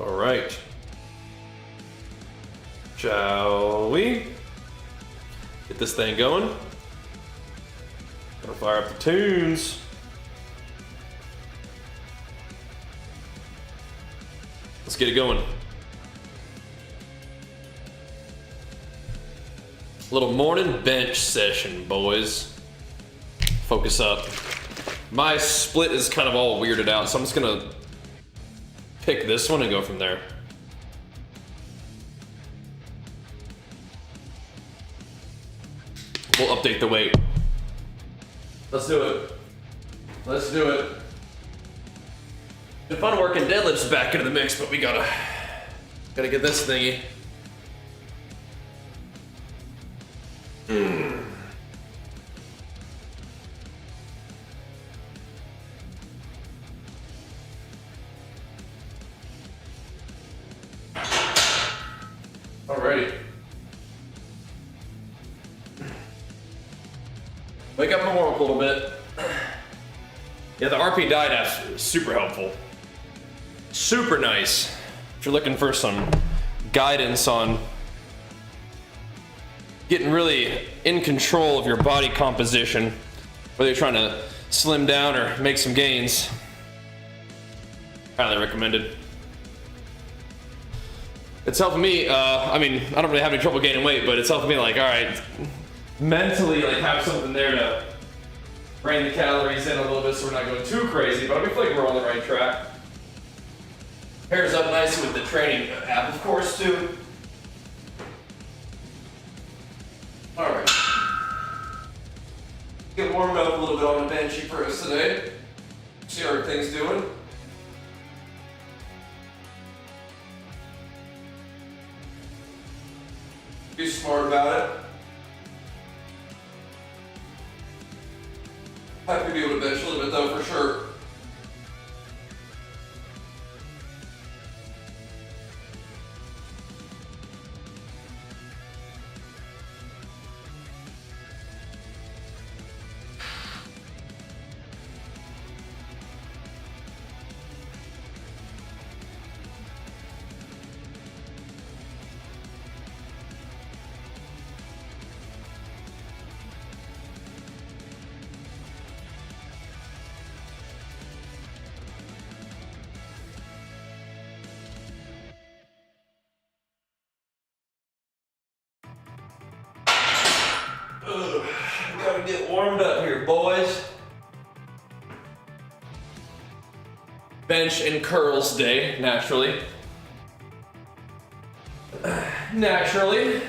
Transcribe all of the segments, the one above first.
All right. Shall we get this thing going? Gonna fire up the tunes. Let's get it going. Little morning bench session, boys. Focus up. My split is kind of all weirded out, so I'm just gonna pick this one and go from there. We'll update the weight. Let's do it. Let's do it. Been fun working deadlifts back into the mix, but we gotta get this thingy. Alrighty. Wake up and warm up a little bit. Yeah, the RP diet app is super helpful. Super nice. If you're looking for some guidance on getting really in control of your body composition, whether you're trying to slim down or make some gains, highly recommended. It's helping me, I mean, I don't really have any trouble gaining weight, but it's helping me like, all right, mentally like have something there to rein the calories in a little bit so we're not going too crazy, but I feel like we're on the right track. Pairs up nicely with the training app, of course, too. All right. Get warmed up a little bit on the benchy first today. See how everything's doing. Be smart about it. Happy to be able to bench a little bit though, for sure. Gotta get warmed up here, boys. Bench and curls day, naturally. Naturally.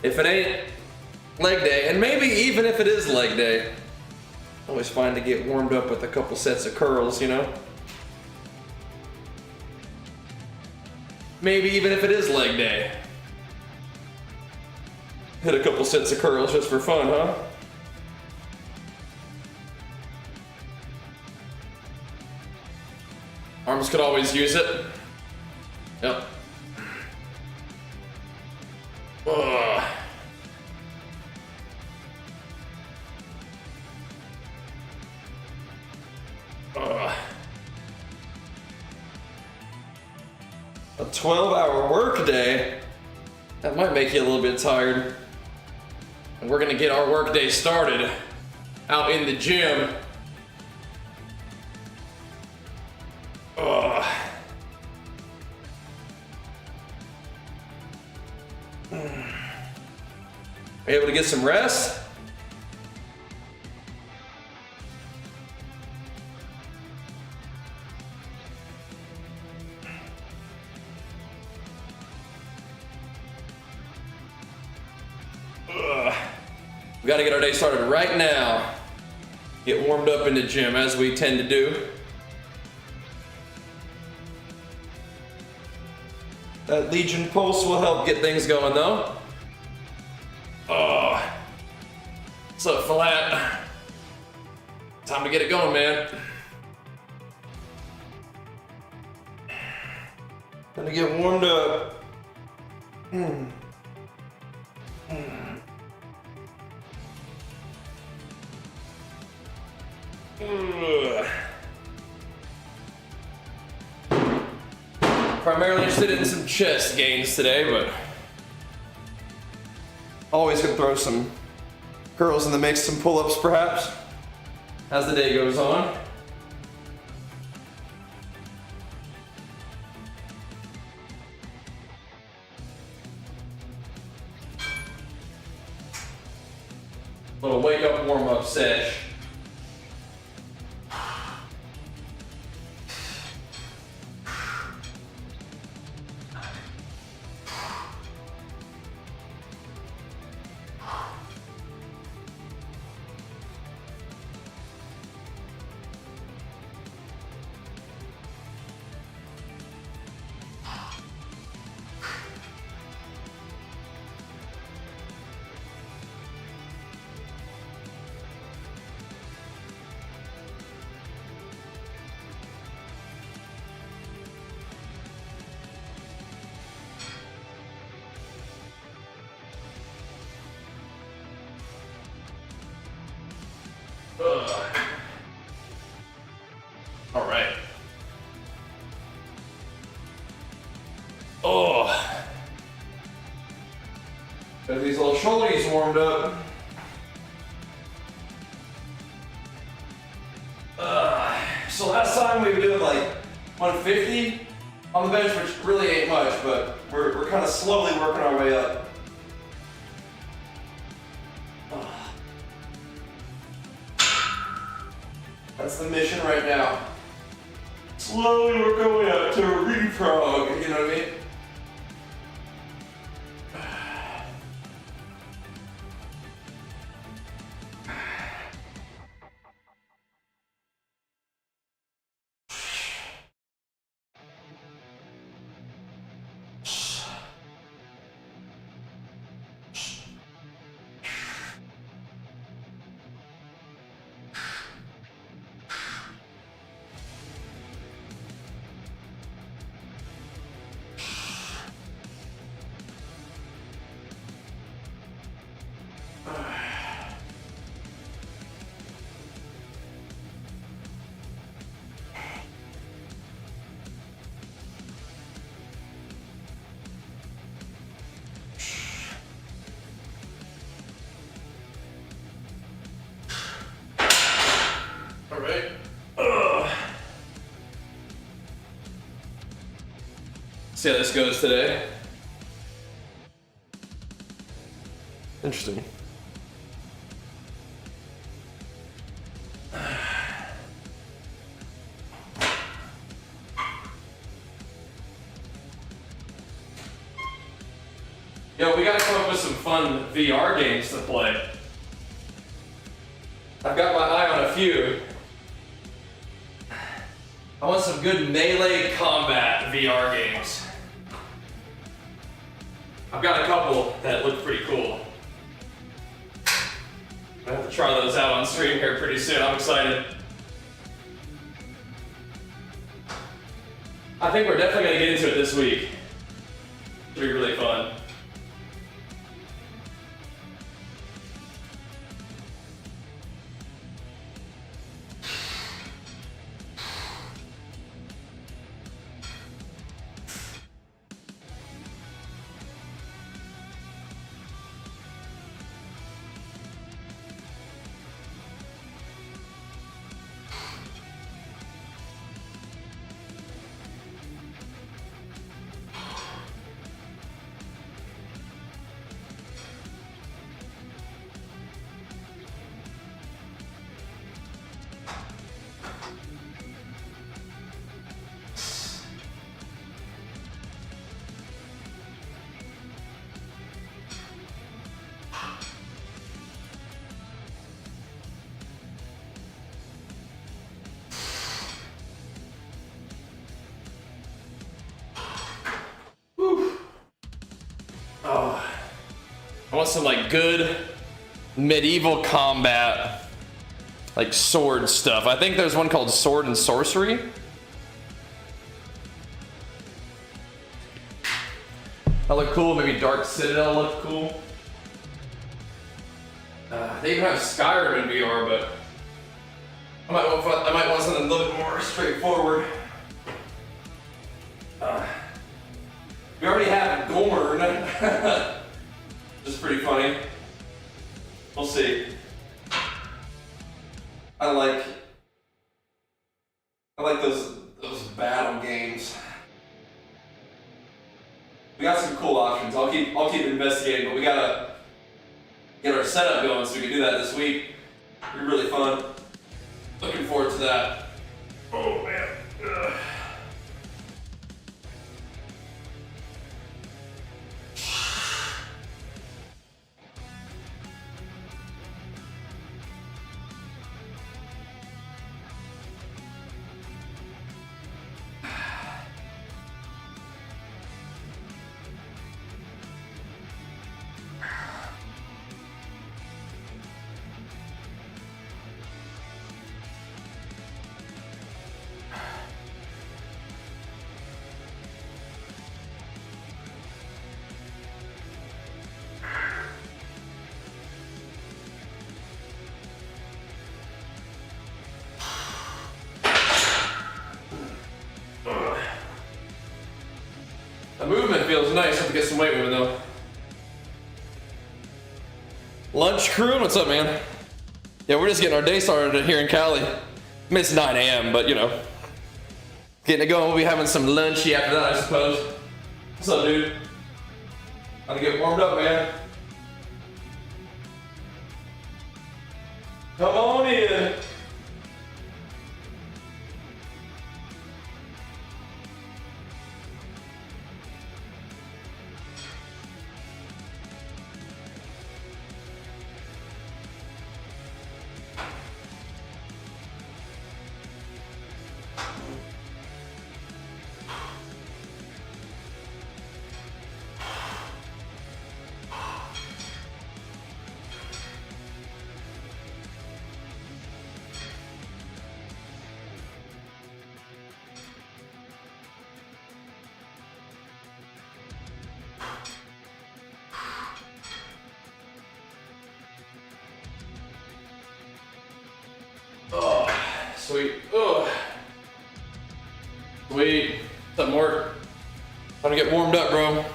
If it ain't leg day, and maybe even if it is leg day, always fine to get warmed up with a couple sets of curls, you know? Maybe even if it is leg day. Hit a couple sets of curls just for fun, huh? Arms could always use it. Yep. Ugh. Ugh. A 12-hour work day, that might make you a little bit tired. And we're gonna get our work day started out in the gym. Ugh. Are you able to get some rest? We gotta get our day started right now. Get warmed up in the gym as we tend to do. That Legion pulse will help get things going though. Oh, what's up, Flat? Time to get it going, man. Time to get warmed up. primarily interested in some chest gains today, but always gonna throw some curls in the mix, some pull-ups perhaps, as the day goes on. Little wake up warm-up sesh. All right. Oh. Got these little shoulders warmed up. So last time we were doing like 150 on the bench, which really ain't much, but we're kind of slowly working our way up. That's the mission right now. Slowly we're going up to a reprog, you know what I mean? All right. See how this goes today. Interesting. Yo, we gotta come up with some fun VR games to play. I've got my eye on a few. I want some good melee combat VR games. I've got a couple that look pretty cool. I have to try those out on stream here pretty soon. I'm excited. I think we're definitely gonna get into it this week. It'll be really fun. I want some like good medieval combat, like sword stuff. I think there's one called Sword and Sorcery. That looked cool. Maybe Dark Citadel looked cool. They even have Skyrim in VR, but I might want something a little bit more straightforward. Just pretty funny. We'll see. I like those battle games. We got some cool options. I'll keep investigating, but we gotta get our setup going so we can do that this week. It'll be really fun. Looking forward to that. Oh man. Ugh. The movement feels nice. I have to get some weight moving though. Lunch crew, what's up, man? Yeah, we're just getting our day started here in Cali. It's 9 a.m., but you know, getting it going. We'll be having some lunchy after that, I suppose. What's up, dude? Gotta get warmed up, man. Come on in. Oh, sweet. Oh, sweet. Some more. Time to get warmed up, bro.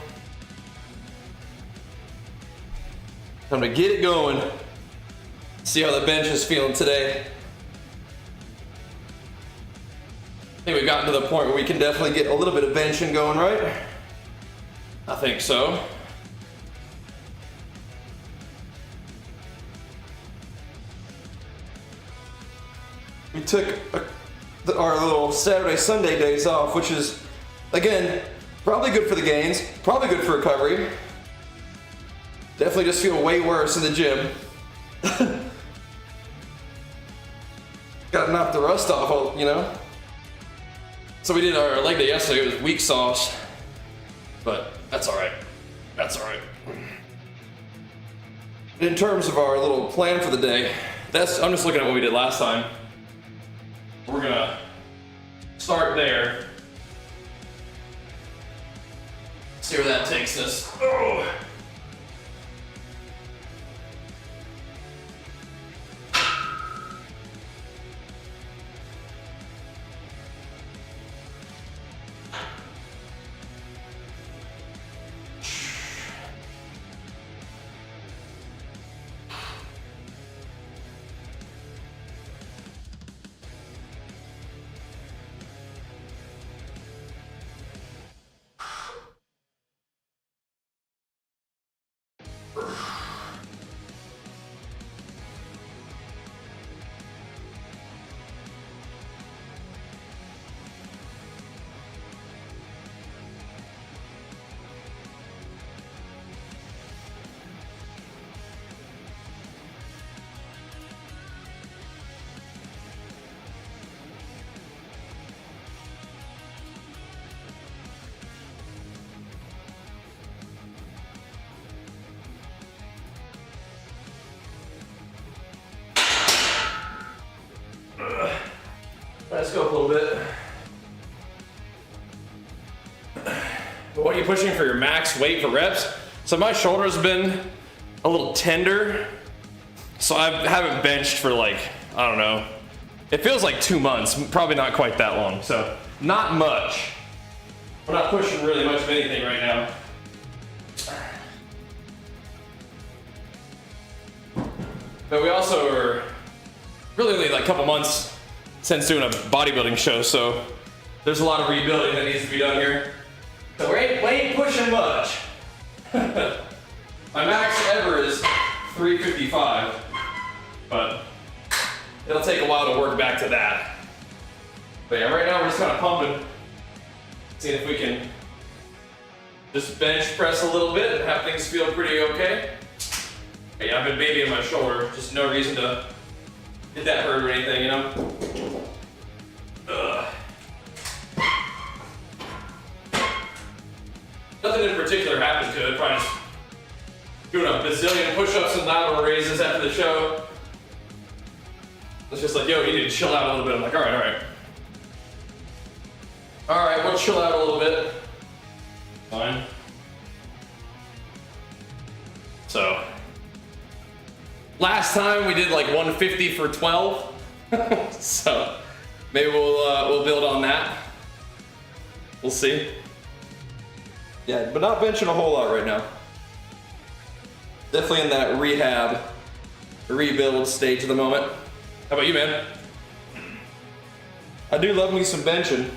Time to get it going. See how the bench is feeling today. I think we've gotten to the point where we can definitely get a little bit of benching going, right? I think so. We took our little Saturday, Sunday days off, which is, again, probably good for the gains, probably good for recovery. Definitely just feel way worse in the gym. Gotta knock the rust off, you know? So we did our leg day yesterday. It was weak sauce, but that's all right. That's all right. In terms of our little plan for the day, I'm just looking at what we did last time. We're gonna start there. See where that takes us. Oh. Let's go up a little bit. What are you pushing for your max weight for reps? So my shoulder's been a little tender, so I haven't benched for like, I don't know. It feels like 2 months, probably not quite that long. So not much. We're not pushing really much of anything right now. But we also are really only like a couple months since doing a bodybuilding show, so there's a lot of rebuilding that needs to be done here. So we ain't pushing much. My max ever is 355, but it'll take a while to work back to that. But yeah, right now we're just kind of pumping, seeing if we can just bench press a little bit and have things feel pretty okay. Yeah, I've been babying my shoulder, just no reason to get that hurt or anything, you know? Ugh. Nothing in particular happened to it, probably just doing a bazillion push-ups and lateral raises after the show. It's just like, yo, you need to chill out a little bit. I'm like, all right. All right, we'll chill out a little bit. Fine. So, last time we did like 150 for 12. So, maybe we'll build on that. We'll see. Yeah, but not benching a whole lot right now. Definitely in that rehab, rebuild stage at the moment. How about you, man? I do love me some benching.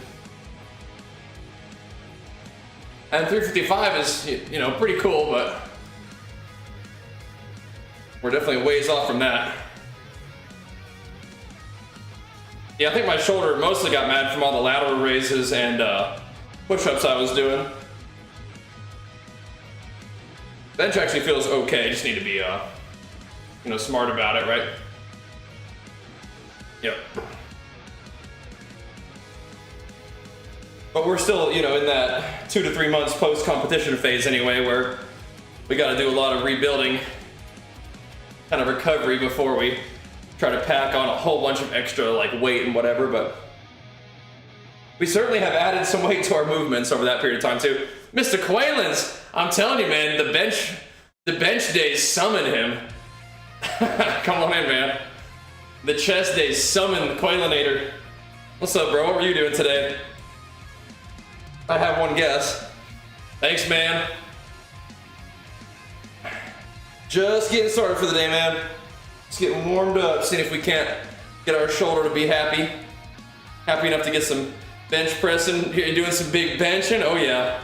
And 355 is, you know, pretty cool, but we're definitely ways off from that. Yeah, I think my shoulder mostly got mad from all the lateral raises and push-ups I was doing. Bench actually feels okay, just need to be, you know, smart about it, right? Yep. But we're still, you know, in that 2 to 3 months post-competition phase anyway, where we got to do a lot of rebuilding, kind of recovery before we try to pack on a whole bunch of extra like weight and whatever. But we certainly have added some weight to our movements over that period of time too. Mr. Quaylen's, I'm telling you, man, the bench days summon him. Come on in, man. The chest days summon the Quaylenator. What's up, bro? What were you doing today? I have one guess. Thanks, man. Just getting started for the day, man. Just getting warmed up, seeing if we can't get our shoulder to be happy. Happy enough to get some bench pressing. You're doing some big benching? Oh yeah,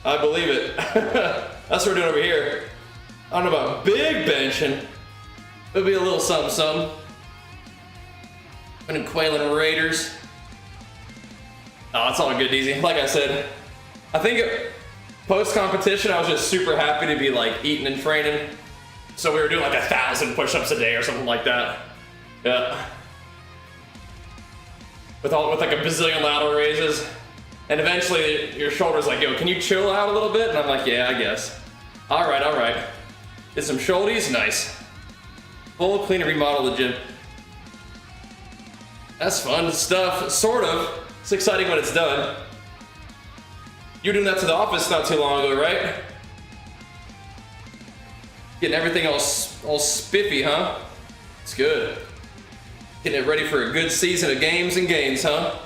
I believe it. That's what we're doing over here. I don't know about big benching. It'll be a little something, something. And Quaylen Raiders. Oh, it's all good, easy. Like I said, I think post-competition, I was just super happy to be like eating and training. So we were doing like 1,000 push-ups a day or something like that. Yeah. With like a bazillion lateral raises. And eventually your shoulder's like, yo, can you chill out a little bit? And I'm like, yeah, I guess. All right. Did some shoulders, nice. Full clean and remodel the gym. That's fun stuff, sort of. It's exciting when it's done. You were doing that to the office not too long ago, right? Getting everything all spiffy, huh? It's good. Getting it ready for a good season of games, huh?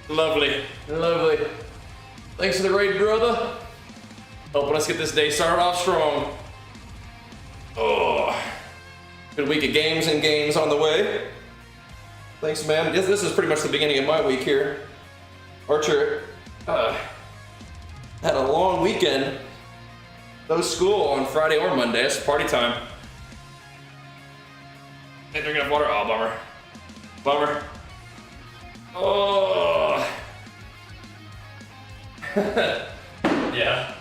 Lovely. Thanks for the raid, brother. Helping us get this day started off strong. Oh, good week of games on the way. Thanks, man. This is pretty much the beginning of my week here. Archer had a long weekend. No school on Friday or Monday. It's party time. Ain't drinking enough water? Oh, bummer. Oh. Yeah.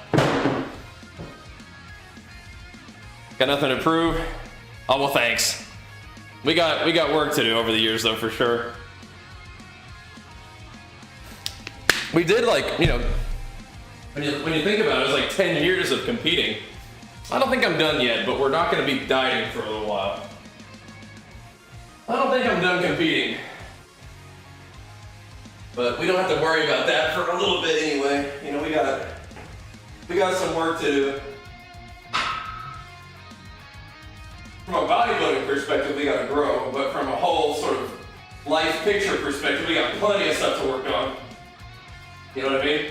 Got nothing to prove? Oh, well, thanks. We got work to do over the years, though, for sure. We did, like, you know, when you think about it, it was like 10 years of competing. I don't think I'm done yet, but we're not going to be dieting for a little while. I don't think I'm done competing. But we don't have to worry about that for a little bit anyway. You know, we got some work to do. From a bodybuilding perspective, we gotta grow, but from a whole sort of life picture perspective, we got plenty of stuff to work on. You know what I mean?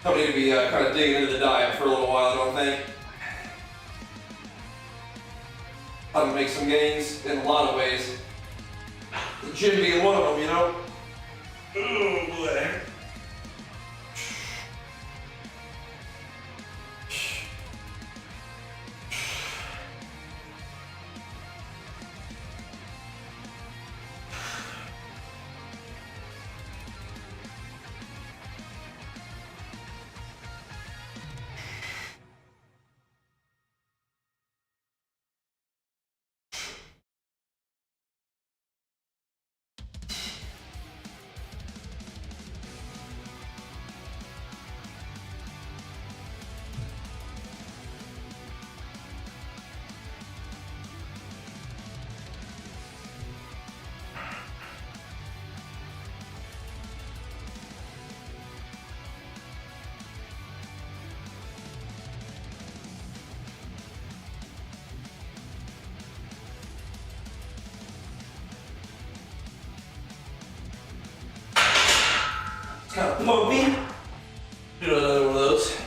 Don't need to be kind of digging into the diet for a little while, I don't think. how to make some gains in a lot of ways. The gym being one of them, you know? Oh boy. Kind of pumpy. Do another one of those.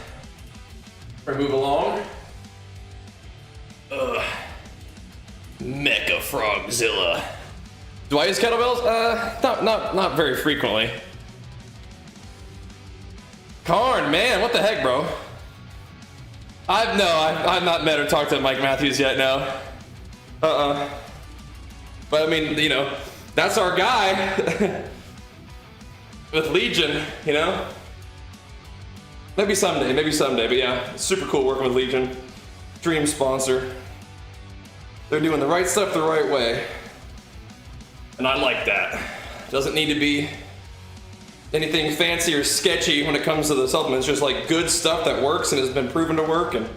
Move along. Mecha Frogzilla. Do I use kettlebells? Not very frequently. Karn, man, what the heck, bro? I've not met or talked to Mike Matthews yet, no. But I mean, you know, that's our guy. With Legion, you know? Maybe someday, but yeah, super cool working with Legion. Dream sponsor. They're doing the right stuff the right way. And I like that. Doesn't need to be anything fancy or sketchy when it comes to the supplements, just like good stuff that works and has been proven to work, and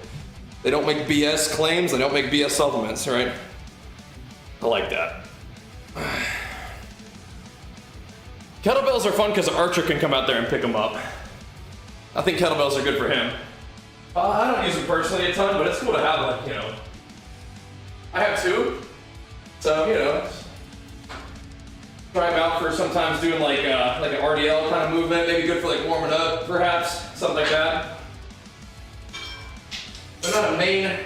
they don't make BS claims, they don't make BS supplements, right? I like that. Kettlebells are fun because Archer can come out there and pick them up. I think kettlebells are good for him. I don't use them personally a ton, but it's cool to have, like, you know. I have two, so, you know, try them out for sometimes doing like an RDL kind of movement, maybe good for like warming up, perhaps, something like that. They're not a main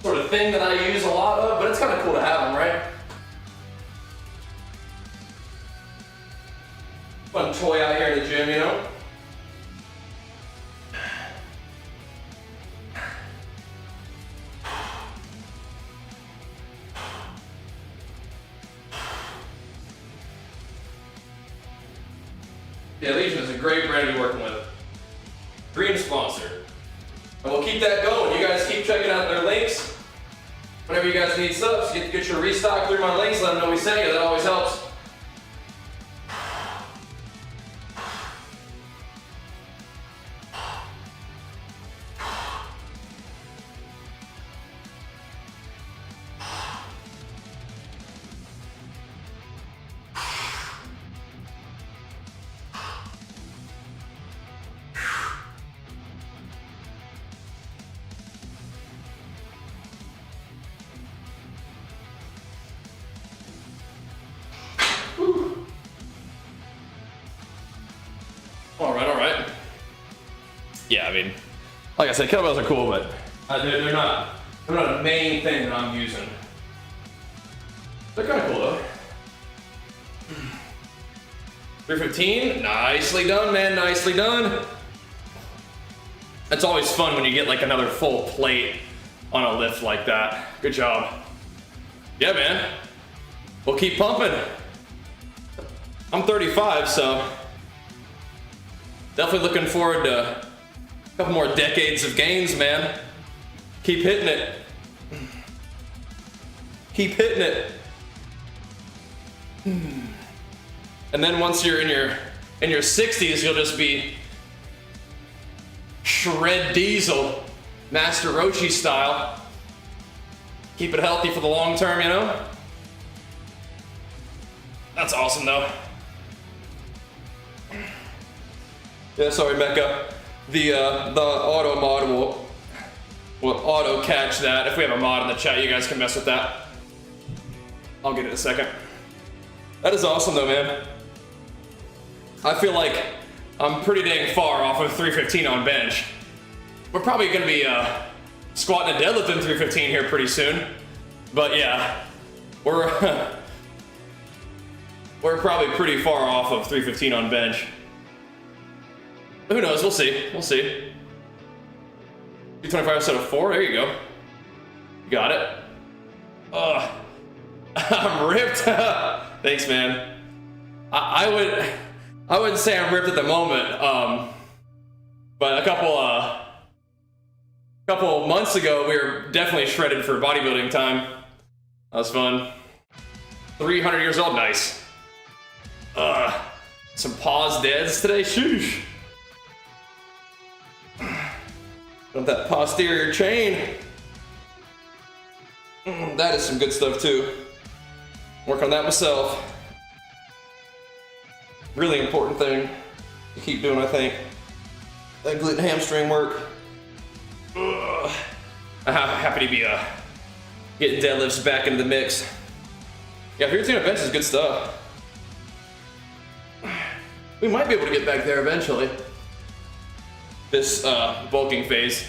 sort of thing that I use a lot of, but it's kind of cool to have them, right? Fun toy out here in the gym, you know? Yeah, Legion is a great brand to be working with. Dream sponsor. And we'll keep that going. You guys keep checking out their links. Whenever you guys need subs, get your restock through my links, let them know we sent you. That always helps. All right. Yeah, I mean, like I said, kettlebells are cool, but they're not a main thing that I'm using. They're kind of cool though. 315, nicely done, man, nicely done. It's always fun when you get like another full plate on a lift like that. Good job. Yeah, man. We'll keep pumping. I'm 35, so definitely looking forward to a couple more decades of gains, man. Keep hitting it. Keep hitting it. And then once you're in your 60s, you'll just be shred diesel, Master Roshi style. Keep it healthy for the long term, you know? That's awesome though. Yeah, sorry, Mecca. The auto mod will auto catch that. If we have a mod in the chat, you guys can mess with that. I'll get it in a second. That is awesome though, man. I feel like I'm pretty dang far off of 315 on bench. We're probably gonna be squatting and deadlifting 315 here pretty soon. But yeah, we're we're probably pretty far off of 315 on bench. Who knows? We'll see. We'll see. 225 instead of 4. There you go. You got it. I'm ripped. Thanks, man. I wouldn't say I'm ripped at the moment. But a couple months ago, we were definitely shredded for bodybuilding time. That was fun. 300 years old, nice. Some pause deads today, shoosh. Want that posterior chain. That is some good stuff too. Work on that myself. Really important thing to keep doing, I think. That glute and hamstring work. I'm happy to be getting deadlifts back into the mix. Yeah, 315 on bench is good stuff. We might be able to get back there eventually. This bulking phase.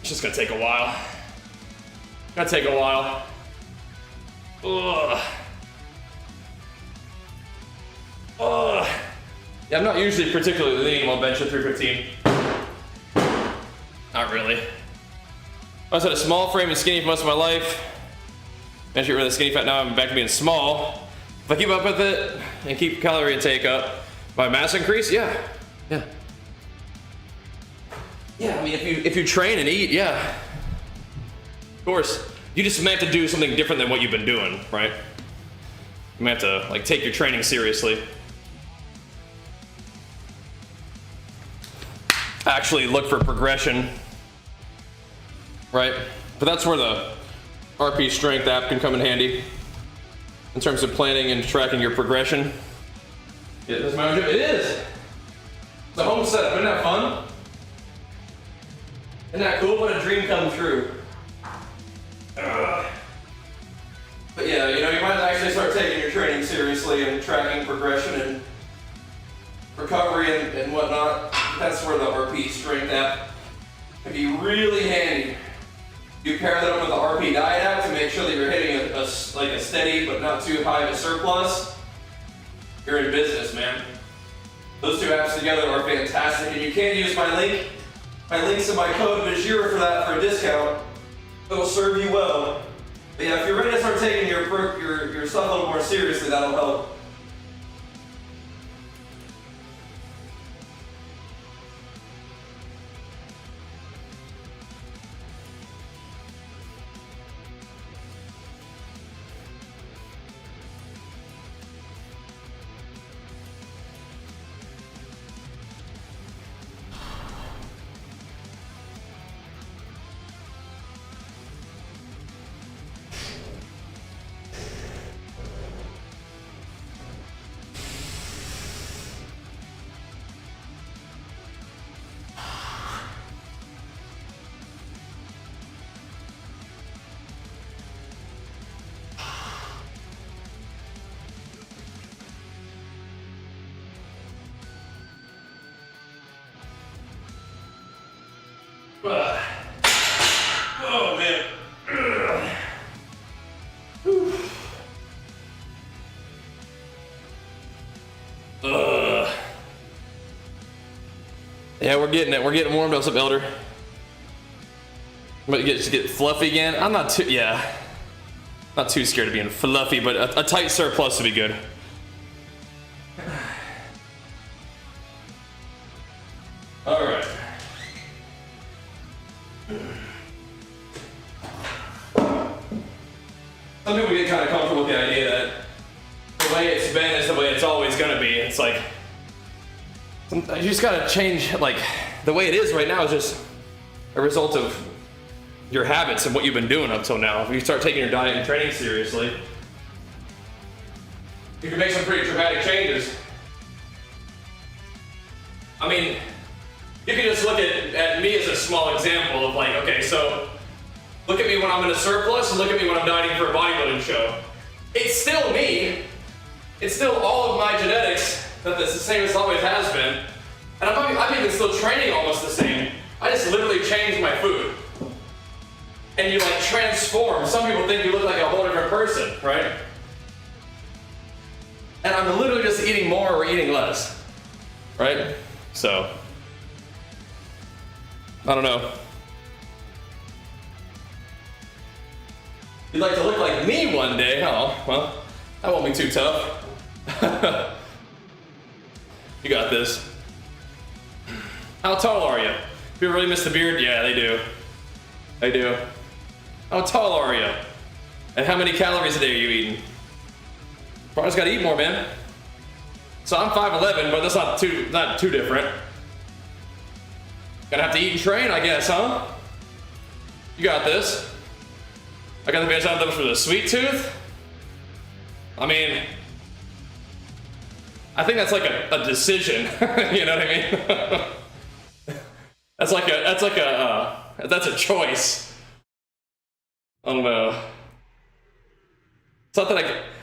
It's just gonna take a while. Gonna take a while. Yeah, I'm not usually particularly lean while benching 315. Not really. I was at a small frame and skinny for most of my life. Managed to get rid of the skinny fat, now I'm back to being small. If I keep up with it and keep calorie intake up, my mass increase, yeah. Yeah, I mean, if you train and eat, yeah. Of course. You just may have to do something different than what you've been doing, right? You may have to, like, take your training seriously. Actually look for progression, right? But that's where the RP Strength app can come in handy in terms of planning and tracking your progression. Yeah, that's my own gym. It is. It's a home setup. Isn't that fun? Isn't that cool? What a dream come true. But yeah, you know, you might actually start taking your training seriously and tracking progression and recovery and whatnot. That's where the RP Strength app can be really handy. You pair that up with the RP Diet app to make sure that you're hitting a steady but not too high of a surplus. You're in business, man. Those two apps together are fantastic, and you can use my link. My link's in my code Bajheera for that, for a discount. It'll serve you well. But yeah, if you're ready to start taking your stuff a little more seriously, that'll help. Oh man. Yeah, we're getting it. We're getting warmed up, Elder. But just get fluffy again. I'm not too, not too scared of being fluffy, but a tight surplus would be good. All right. Some people get kind of comfortable with the idea that the way it's been is the way it's always gonna be. It's like, you just gotta change, like, the way it is right now is just a result of your habits and what you've been doing up till now. If you start taking your diet and training seriously, you can make some pretty dramatic changes. I mean, you can just look at me as a small example of like, okay, so look at me when I'm in a surplus and look at me when I'm dieting for a bodybuilding show. It's still me. It's still all of my genetics that's the same as it always has been. And I'm even still training almost the same. I just literally changed my food. And you like transform. Some people think you look like person, right? And I'm literally just eating more or eating less, right? So, I don't know. You'd like to look like me one day? Oh, well, that won't be too tough. You got this. How tall are you? People really miss the beard? Yeah, they do. They do. How tall are you? And how many calories a day are you eating? Probably just gotta eat more, man. So I'm 5'11", but that's not too different. Gonna have to eat and train, I guess, huh? You got this. I got the best out of them for the sweet tooth. I mean, I think that's like a decision. You know what I mean? That's a choice. I don't know.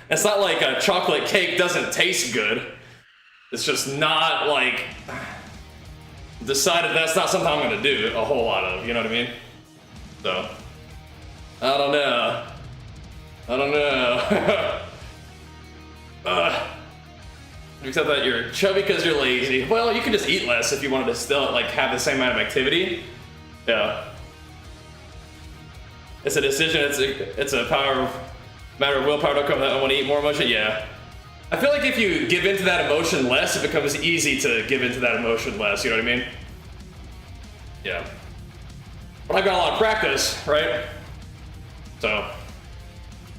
It's not like a chocolate cake doesn't taste good. It's just not like decided that's not something I'm gonna do a whole lot of, you know what I mean? So, I don't know. Except that you're chubby because you're lazy. Well, you can just eat less if you wanted to still like have the same amount of activity. Yeah. It's a decision. It's a matter of willpower. Don't come that I want to eat more emotion. Yeah. I feel like if you give into that emotion less, it becomes easy to give into that emotion less. You know what I mean? Yeah. But I've got a lot of practice, right? So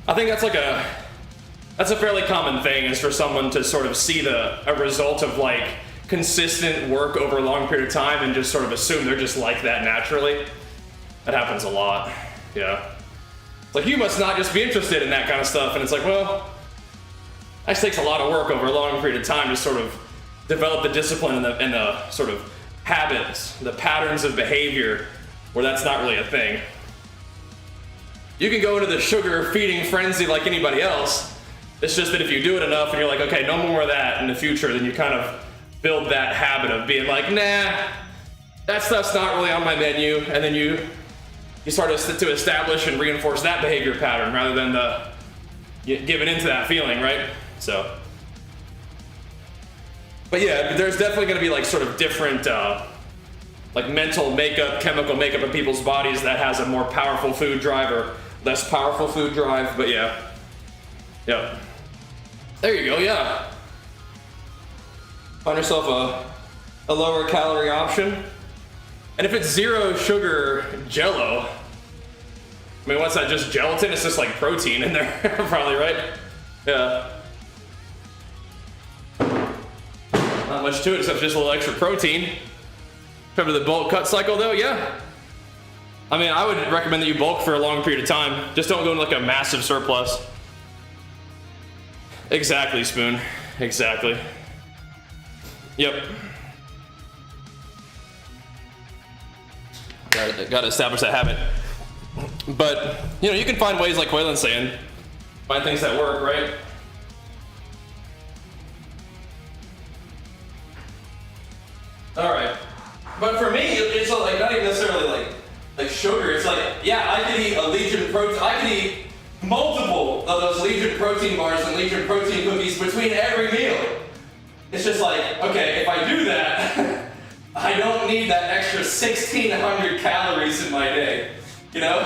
I think that's a fairly common thing, is for someone to sort of see a result of like consistent work over a long period of time and just sort of assume they're just like that naturally. That happens a lot. Yeah. It's like, you must not just be interested in that kind of stuff. And it's like, well, that just takes a lot of work over a long period of time to sort of develop the discipline and the sort of habits, the patterns of behavior where that's not really a thing. You can go into the sugar feeding frenzy like anybody else. It's just that if you do it enough and you're like, okay, no more of that in the future, then you kind of build that habit of being like, nah, that stuff's not really on my menu. And then you start to establish and reinforce that behavior pattern rather than giving into that feeling, right? So, but yeah, there's definitely going to be like sort of different like mental makeup, chemical makeup of people's bodies that has a more powerful food drive or less powerful food drive. But yeah, yeah, there you go. Yeah, find yourself a lower calorie option. And if it's zero sugar Jello, I mean, what's that, just gelatin? It's just like protein in there, probably, right? Yeah. Not much to it except just a little extra protein. Remember the bulk cut cycle though? Yeah. I mean, I would recommend that you bulk for a long period of time. Just don't go into like a massive surplus. Exactly, Spoon. Exactly. Yep. Got to establish that habit. But, you know, you can find ways like Waylon's saying, find things that work, right? All right. But for me, it's like not even necessarily like sugar. It's like, yeah, I could eat a Legion protein. I could eat multiple of those Legion protein bars and Legion protein cookies between every meal. It's just like, okay, if I do that, I don't need that extra 1,600 calories in my day, you know?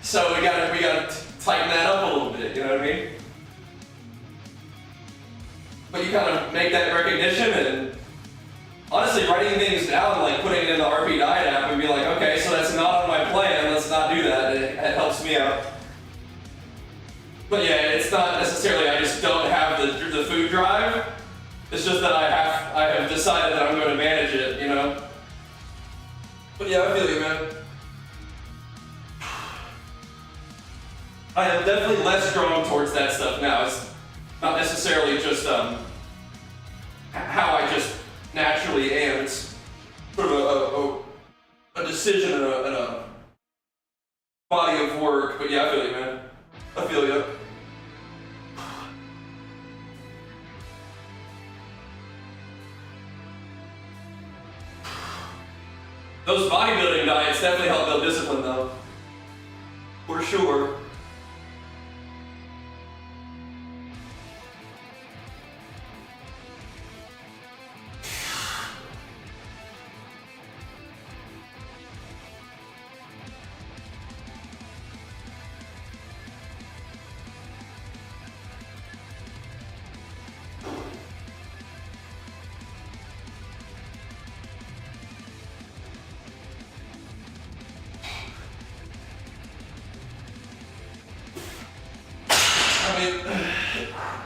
So we gotta tighten that up a little bit, you know what I mean? But you kind of make that recognition, and honestly, writing things down, like putting it in the RP Diet app and be like, okay, so that's not on my plan, let's not do that. It helps me out. But yeah, it's not necessarily I just don't have the food drive. It's just that I have decided that I'm going to manage it, you know? But yeah, I feel you, man. I am definitely less drawn towards that stuff now. It's not necessarily just how I just naturally am. It's sort of a decision and a body of work. But yeah, I feel you, man. I feel you. Those bodybuilding diets definitely help build discipline, though. For sure.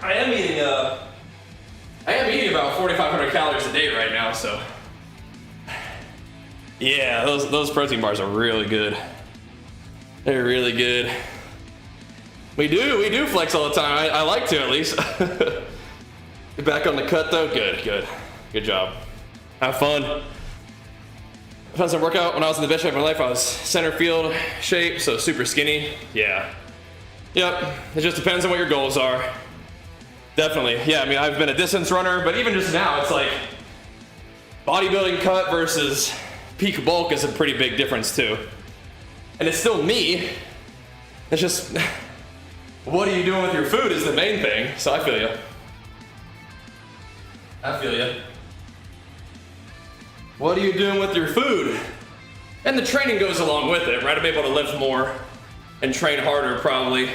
I am eating about 4,500 calories a day right now, so. Yeah, those protein bars are really good. They're really good. We do flex all the time. I like to, at least. Get back on the cut though. Good job. Have fun. I found some workout when I was in the best shape of my life. I was center field shape, so super skinny. Yeah. Yep. It just depends on what your goals are. Definitely. Yeah, I mean, I've been a distance runner, but even just now, it's like bodybuilding cut versus peak bulk is a pretty big difference too. And it's still me. It's just, what are you doing with your food is the main thing. So I feel you. What are you doing with your food? And the training goes along with it, right? I'm able to lift more and train harder probably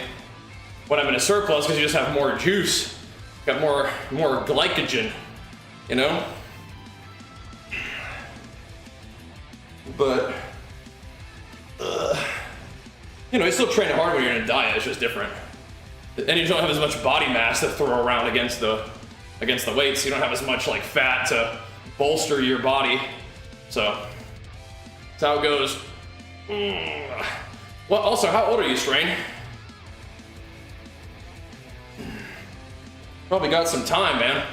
when I'm in a surplus because you just have more juice. Got more glycogen, you know? But, you know, you still train hard when you're in a diet, it's just different. And you don't have as much body mass to throw around against the weights. You don't have as much like fat to bolster your body. So, that's how it goes. Well, also, how old are you, Strain? Probably got some time, man.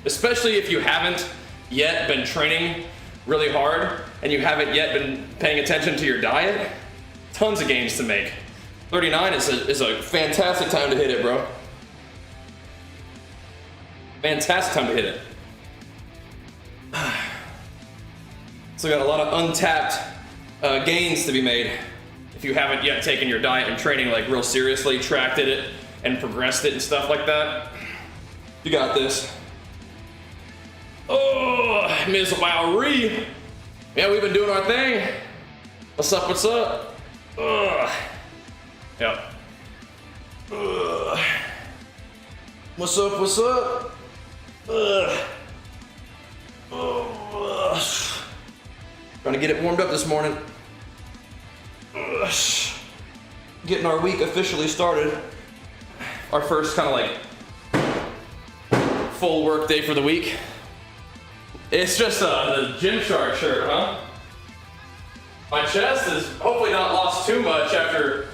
Especially if you haven't yet been training really hard and you haven't yet been paying attention to your diet. Tons of gains to make. 39 is a fantastic time to hit it, bro. Fantastic time to hit it. So got a lot of untapped gains to be made if you haven't yet taken your diet and training like real seriously, tracked it and progressed it and stuff like that. You got this. Oh, Ms. Wowree. Yeah, we've been doing our thing. What's up, what's up? Ugh. Yep. Ugh. What's up, what's up? Ugh. Ugh. Trying to get it warmed up this morning. Ugh. Getting our week officially started. Our first kind of like full work day for the week. It's just the Gymshark shirt, huh? My chest has hopefully not lost too much after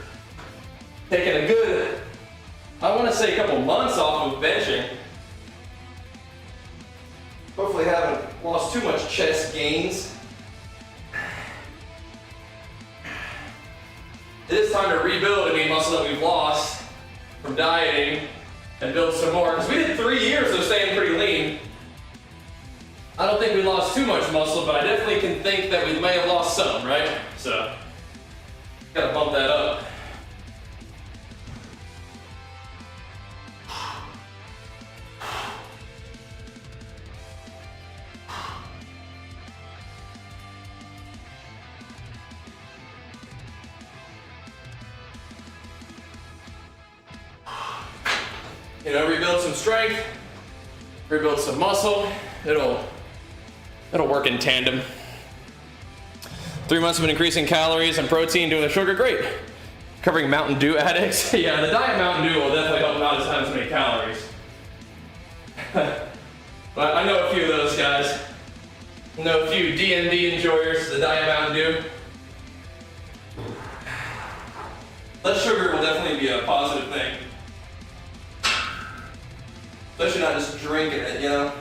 taking a good, I want to say a couple months off of benching. Hopefully haven't lost too much chest gains. It is time to rebuild any muscle that we've lost from dieting and build some more. Because we did 3 years of staying pretty lean. I don't think we lost too much muscle, but I definitely can think that we may have lost some, right? So, gotta bump that up. You know, rebuild some strength, rebuild some muscle. It'll work in tandem. 3 months of increasing calories and protein, doing the sugar, great. Covering Mountain Dew addicts. Yeah, the diet Mountain Dew will definitely help not have as many calories. But I know a few of those guys. I know a few D&D enjoyers, the diet Mountain Dew. Less sugar will definitely be a positive thing. Especially not just drinking it, you know?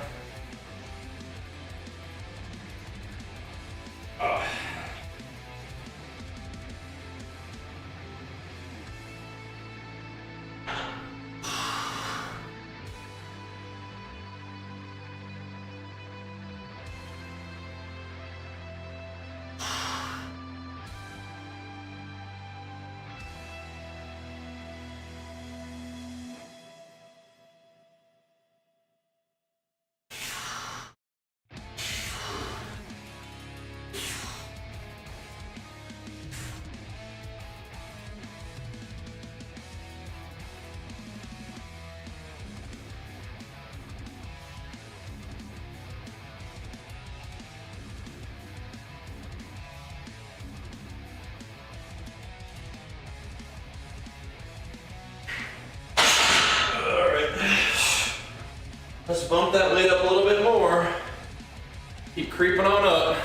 Creeping on up.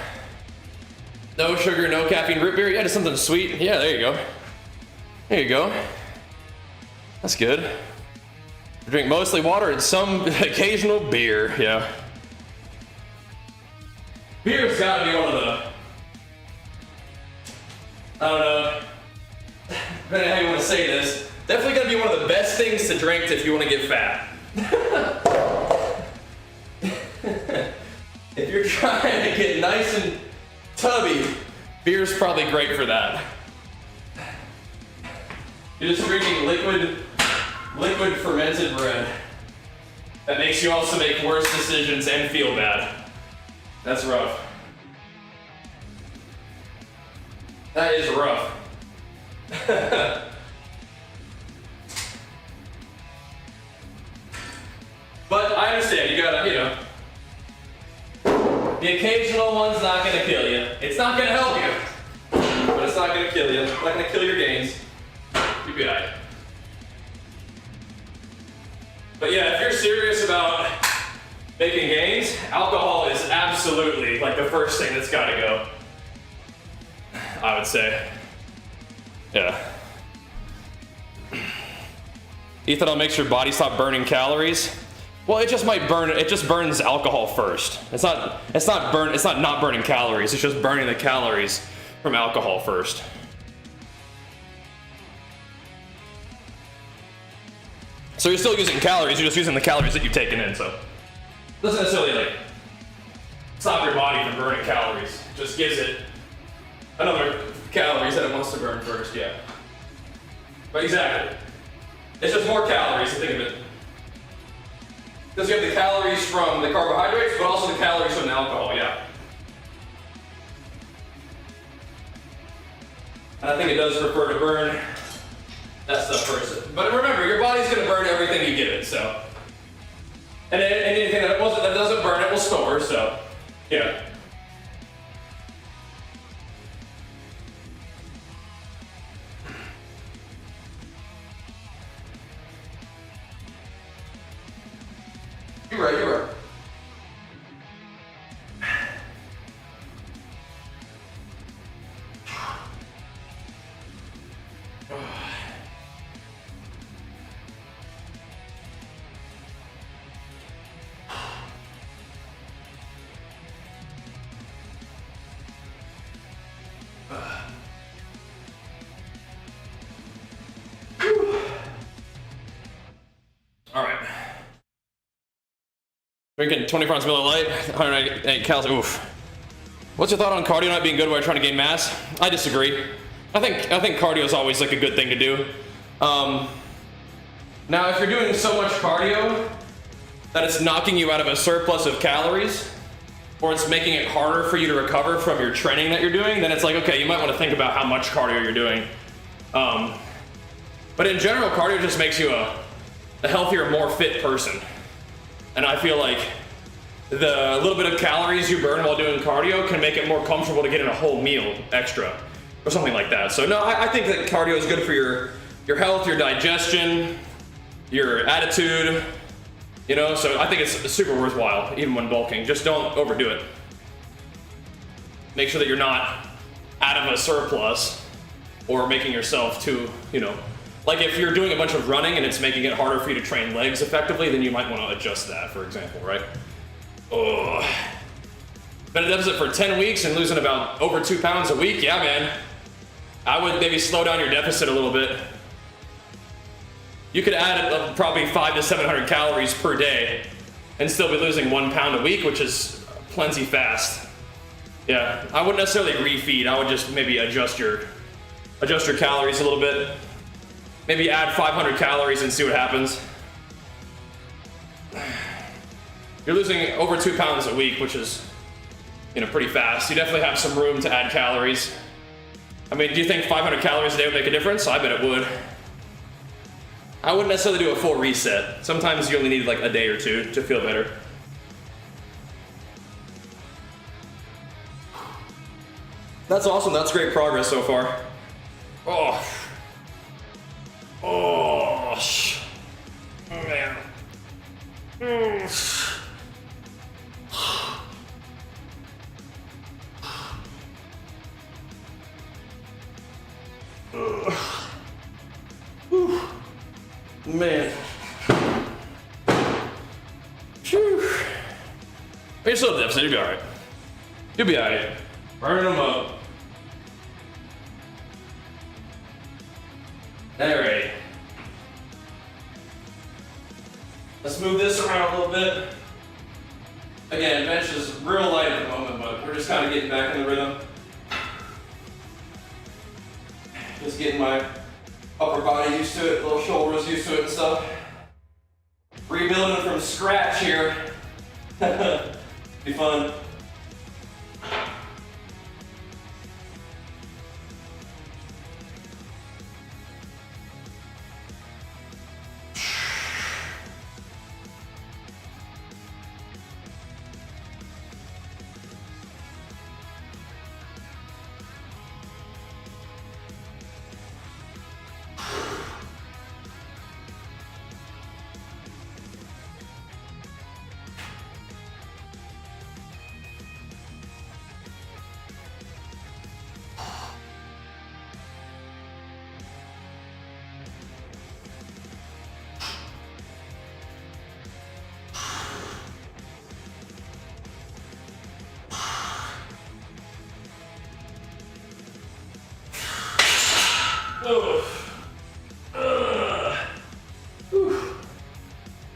No sugar, no caffeine root beer. Yeah, just something sweet. Yeah, there you go. There you go. That's good. Drink mostly water and some occasional beer. Yeah. Beer's gotta be one of the, I don't know, depending on how you want to say this, definitely gonna be one of the best things to drink if you want to get fat. If you're trying to get nice and tubby, beer's probably great for that. You're just drinking liquid fermented bread. That makes you also make worse decisions and feel bad. That's rough. That is rough. But I understand, you gotta, you know, the occasional one's not gonna kill you. It's not gonna help you, but it's not gonna kill you. It's not gonna kill your gains. You'll be alright. But yeah, if you're serious about making gains, alcohol is absolutely like the first thing that's gotta go. I would say. Yeah. Ethan, I'll make your body stop burning calories. Well, it just might burn. It just burns alcohol first. It's not not burning calories. It's just burning the calories from alcohol first. So you're still using calories. You're just using the calories that you've taken in. So it doesn't necessarily like stop your body from burning calories. It just gives it another calories that it wants to burn first. Yeah. But exactly. It's just more calories. Think of it. Because you have the calories from the carbohydrates, but also the calories from the alcohol, yeah. And I think it does prefer to burn that stuff first. But remember, your body's going to burn everything you give it, so. And anything that doesn't burn, it will store, so, yeah. You're right, you're right. All right. Drinking 24 ounce Miller Lite, 108 calories. Oof. What's your thought on cardio not being good while you're trying to gain mass? I disagree. I think cardio is always like a good thing to do. Now, if you're doing so much cardio that it's knocking you out of a surplus of calories, or it's making it harder for you to recover from your training that you're doing, then it's like, okay, you might want to think about how much cardio you're doing. But in general, cardio just makes you a healthier, more fit person. And I feel like the little bit of calories you burn while doing cardio can make it more comfortable to get in a whole meal extra or something like that. So no, I think that cardio is good for your health, your digestion, your attitude, you know, so I think it's super worthwhile even when bulking. Just don't overdo it. Make sure that you're not out of a surplus or making yourself too, you know, like if you're doing a bunch of running and it's making it harder for you to train legs effectively, then you might want to adjust that, for example, right? Oh. Been a deficit for 10 weeks and losing about over 2 pounds a week? Yeah, man. I would maybe slow down your deficit a little bit. You could add probably 500 to 700 calories per day and still be losing 1 pound a week, which is plenty fast. Yeah, I wouldn't necessarily refeed. I would just maybe adjust your calories a little bit. Maybe add 500 calories and see what happens. You're losing over 2 pounds a week, which is, you know, pretty fast. You definitely have some room to add calories. I mean, do you think 500 calories a day would make a difference? I bet it would. I wouldn't necessarily do a full reset. Sometimes you only need like a day or two to feel better. That's awesome. That's great progress so far. Oh. Oh, man. Man. Phew. You're still deficit, you'll be alright. You'll be alright. Burning them up. Alright. Let's move this around a little bit. Again, bench is real light at the moment, but we're just kind of getting back in the rhythm. Just getting my upper body used to it, little shoulders used to it and stuff. Rebuilding from scratch here. Be fun.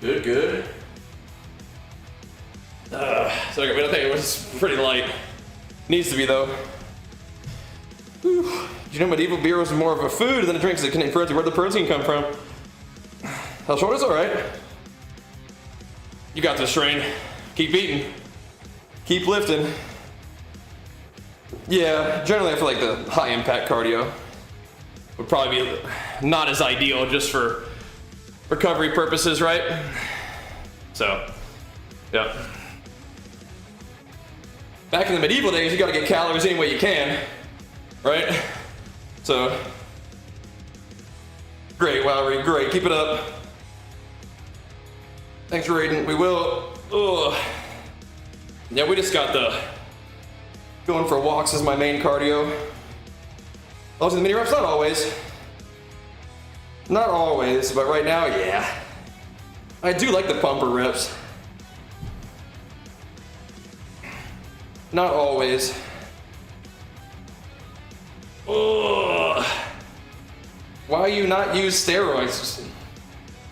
Good, good. So I don't think it was pretty light. Needs to be though. Whew. You know, medieval beer was more of a food than a drink that contained protein. Where'd the protein come from? Hell, short is alright. You got this, Rain. Keep eating. Keep lifting. Yeah, generally I feel like the high impact cardio would probably be not as ideal just for recovery purposes, right? So, yeah. Back in the medieval days, you gotta get calories any way you can, right? So, great, Valerie, great, keep it up. Thanks for reading, we will. Ugh. Yeah, we just got the going for walks as my main cardio. Also, the mini reps, not always. Not always, but right now, yeah. I do like the pumper reps. Not always. Ugh. Why you not use steroids?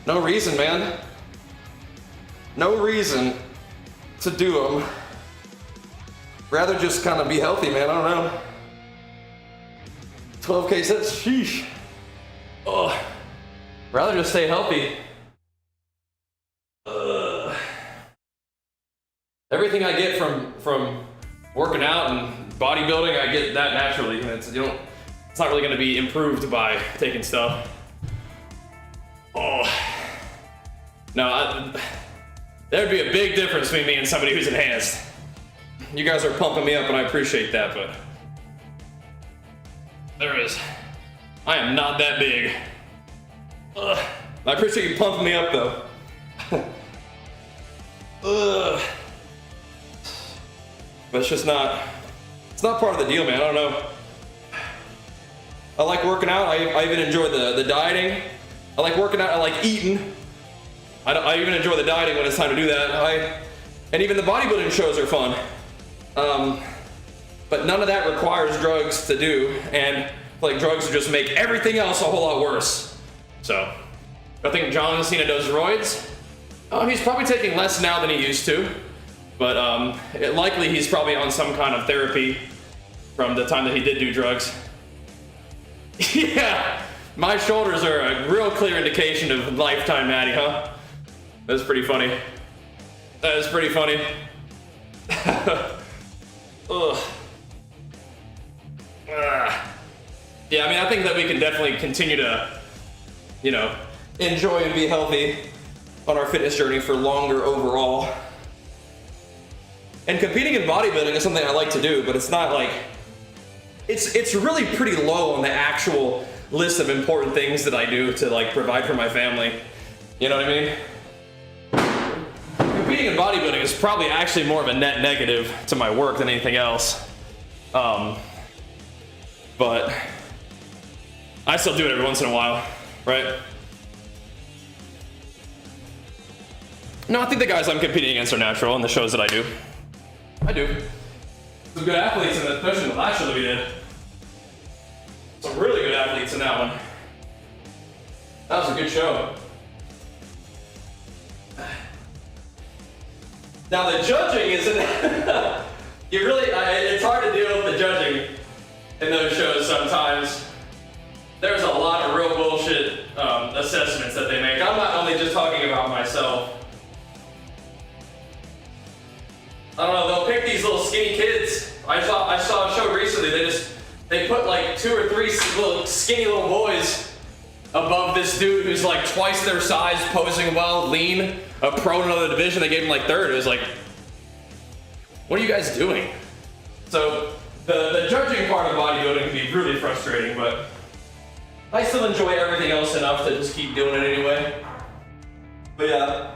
No reason, man. No reason to do them. Rather just kind of be healthy, man. I don't know. 12K sets, sheesh. Ugh. Rather just stay healthy. Everything I get from working out and bodybuilding, I get that naturally. It's not really going to be improved by taking stuff. Oh, no, there'd be a big difference between me and somebody who's enhanced. You guys are pumping me up, and I appreciate that, but there is. I am not that big. Ugh. I appreciate you pumping me up, though. Ugh. But it's just not. It's not part of the deal, man. I don't know. I like working out. I even enjoy the dieting. I like working out. I like eating. I even enjoy the dieting when it's time to do that. And even the bodybuilding shows are fun. But none of that requires drugs to do, and like drugs just make everything else a whole lot worse. So, I think John Cena does roids. He's probably taking less now than he used to, but likely he's probably on some kind of therapy from the time that he did do drugs. Yeah, my shoulders are a real clear indication of lifetime Maddie, huh? That's pretty funny. That is pretty funny. Ugh. Yeah, I mean, I think that we can definitely continue to, enjoy and be healthy on our fitness journey for longer overall. And competing in bodybuilding is something I like to do, but it's not like, it's really pretty low on the actual list of important things that I do to like provide for my family. You know what I mean? Competing in bodybuilding is probably actually more of a net negative to my work than anything else. But I still do it every once in a while, right? No, I think the guys I'm competing against are natural in the shows that I do. I do. Some good athletes, in the, especially in the last show that we did. Some really good athletes in that one. That was a good show. Now the judging isn't. You really, it's hard to deal with the judging in those shows sometimes. There's a lot of real bullshit assessments that they make. I'm not only just talking about myself. I don't know, they'll pick these little skinny kids. I saw a show recently, they put like 2 or 3 little skinny little boys above this dude who's like twice their size, posing well, lean, a pro in another division. They gave him like 3rd. It was like, what are you guys doing? So the judging part of bodybuilding can be really frustrating, but I still enjoy everything else enough to just keep doing it anyway. But yeah.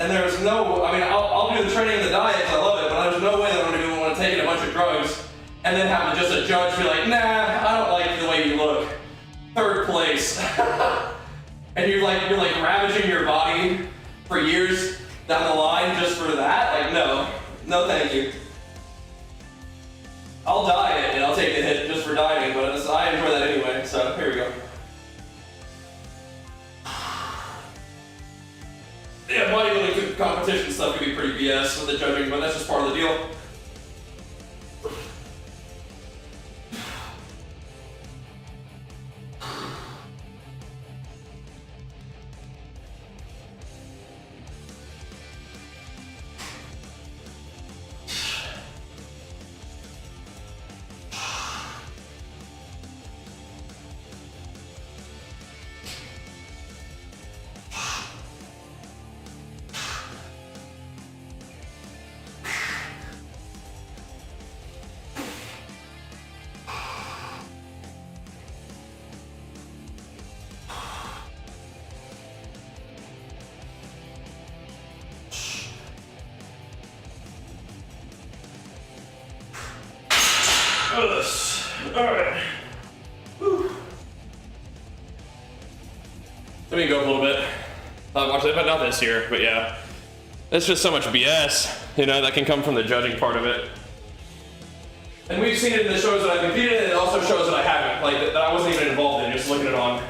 And there's no, I mean, I'll do the training and the diet, I love it, but there's no way that I'm gonna be want to take in a bunch of drugs and then have just a judge be like, nah, I don't like the way you look. 3rd place. And you're like ravaging your body for years down the line just for that? Like, no thank you. I'll diet and I'll take the hit just for dieting, but I enjoy that anyway, so here we go. Yeah, bodybuilding competition stuff can be pretty BS with the judging, but that's just part of the deal. Alright. Let me go a little bit. Watch it, but not this year, but yeah. It's just so much BS, you know, that can come from the judging part of it. And we've seen it in the shows that I've competed in, and also shows that I haven't, like that I wasn't even involved in, just looking at it on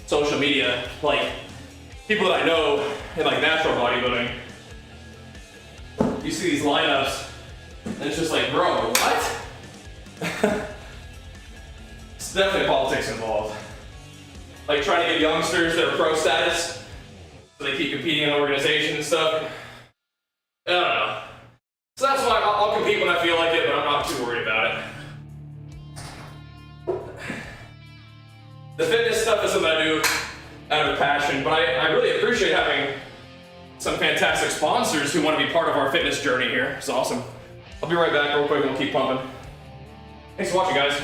social media. Like, people that I know in like natural bodybuilding, you see these lineups, and it's just like, bro, what? It's definitely politics involved. Like trying to get youngsters that are pro status, so they keep competing in the organization and stuff. I don't know. So that's why I'll compete when I feel like it, but I'm not too worried about it. The fitness stuff is something I do out of passion, but I really appreciate having some fantastic sponsors who want to be part of our fitness journey here. It's awesome. I'll be right back real quick and we'll keep pumping. Thanks for watching, guys.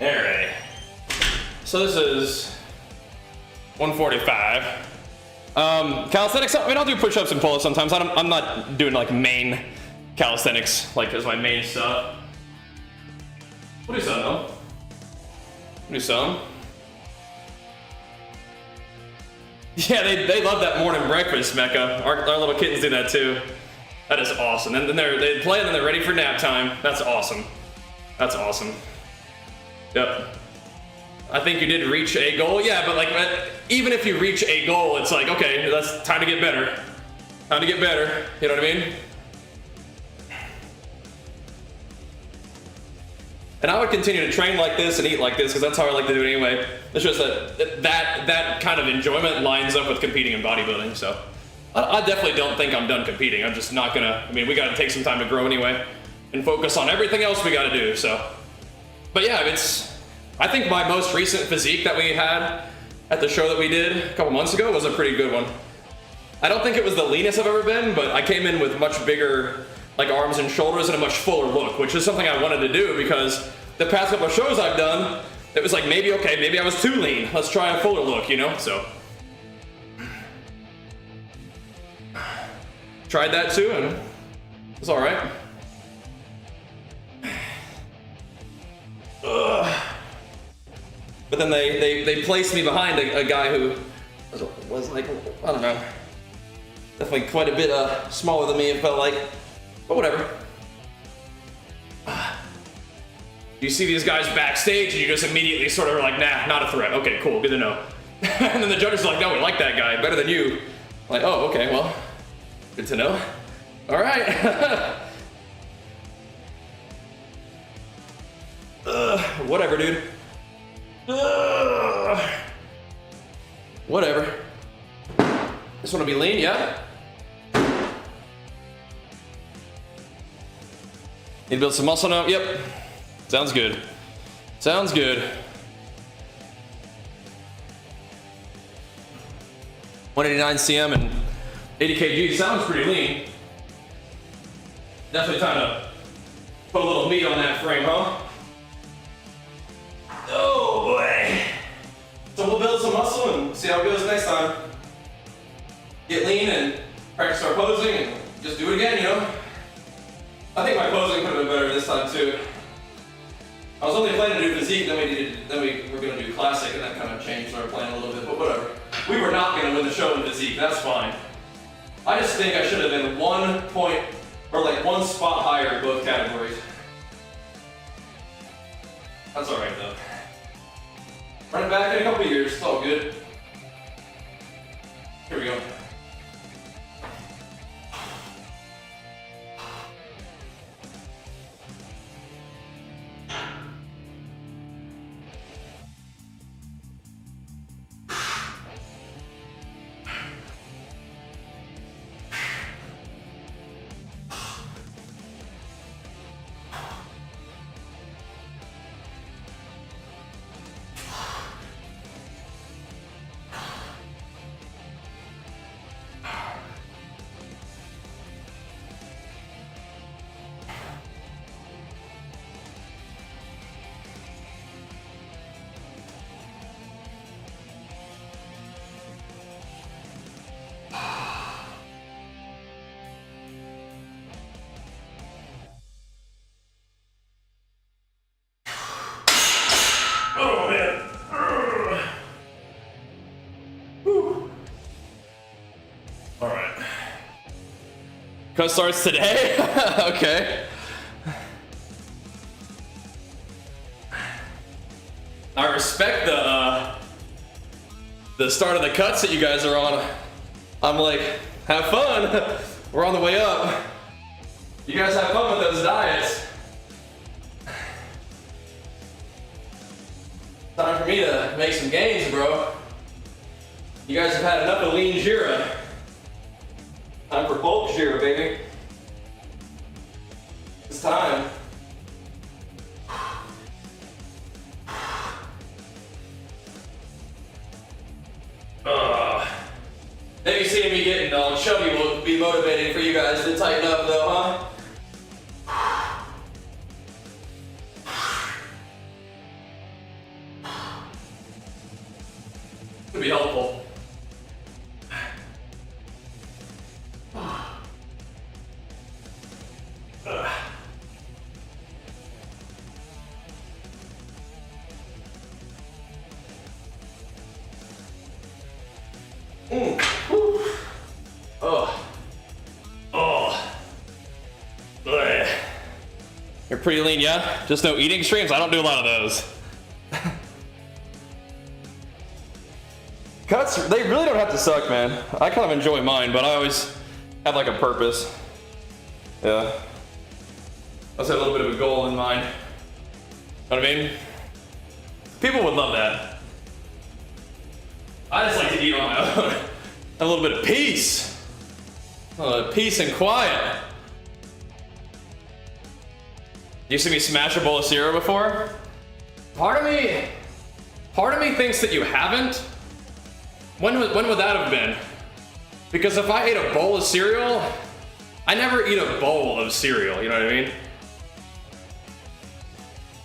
Alright, so this is 145. Calisthenics, I mean, I'll do push-ups and pull-ups sometimes. I'm not doing like main calisthenics, like as my main stuff. We'll do some though. We'll do some. Yeah, they love that morning breakfast, Mecca. Our little kittens do that too. That is awesome. And then they play and then they're ready for nap time. That's awesome. That's awesome. Yep. I think you did reach a goal. Yeah, but like, even if you reach a goal, it's like, okay, that's time to get better. Time to get better. You know what I mean? And I would continue to train like this and eat like this because that's how I like to do it anyway. It's just that kind of enjoyment lines up with competing in bodybuilding. So I definitely don't think I'm done competing. I'm just not gonna. I mean, we got to take some time to grow anyway and focus on everything else we got to do. So, but yeah, I think my most recent physique that we had at the show that we did a couple months ago was a pretty good one. I don't think it was the leanest I've ever been, but I came in with much bigger like arms and shoulders and a much fuller look, which is something I wanted to do because the past couple of shows I've done, it was like maybe I was too lean. Let's try a fuller look, you know? So tried that too, and it's all right. But then they placed me behind a guy who was like, I don't know, definitely quite a bit smaller than me, it felt like, but whatever. You see these guys backstage and you just immediately sort of are like, nah, not a threat. Okay, cool, good to know. And then the judges are like, no, we like that guy, better than you. I'm like, oh, okay, well, good to know. All right. Whatever, dude. Whatever. Just want to be lean, yeah? Need to build some muscle now? Yep. Sounds good. Sounds good. 189 cm and 80 kg sounds pretty lean. Definitely time to put a little meat on that frame, huh? Oh boy. So we'll build some muscle and see how it goes next time. Get lean and practice our posing and just do it again, you know? I think my posing could have been better this time too. I was only planning to do physique, then we were gonna do classic, and that kind of changed our plan a little bit, but whatever. We were not gonna win the show in physique, that's fine. I just think I should have been 1 point, or like 1 spot higher in both categories. That's all right though. Run it back in a couple years, it's all good. Here we go. Oh man. Whew. All right. Cut starts today? Okay. I respect the start of the cuts that you guys are on. I'm like, have fun. We're on the way up. You guys have fun with those diets. Time for me to make some gains, bro. You guys have had enough of lean Jira. Time for bulk Jira, baby. It's time. Maybe seeing me getting all chubby will be motivating for you guys to tighten up though, huh? Could be helpful. You're pretty lean, yeah? Just no eating streams? I don't do a lot of those. Cuts, they really don't have to suck, man. I kind of enjoy mine, but I always have like a purpose. Yeah. I always have a little bit of a goal in mind. Know what I mean? People would love that. I just like to eat on my own. A little bit of peace. Peace and quiet. You see me smash a bowl of cereal before? Part of me thinks that you haven't. When would that have been? Because if I ate a bowl of cereal, I never eat a bowl of cereal, you know what I mean?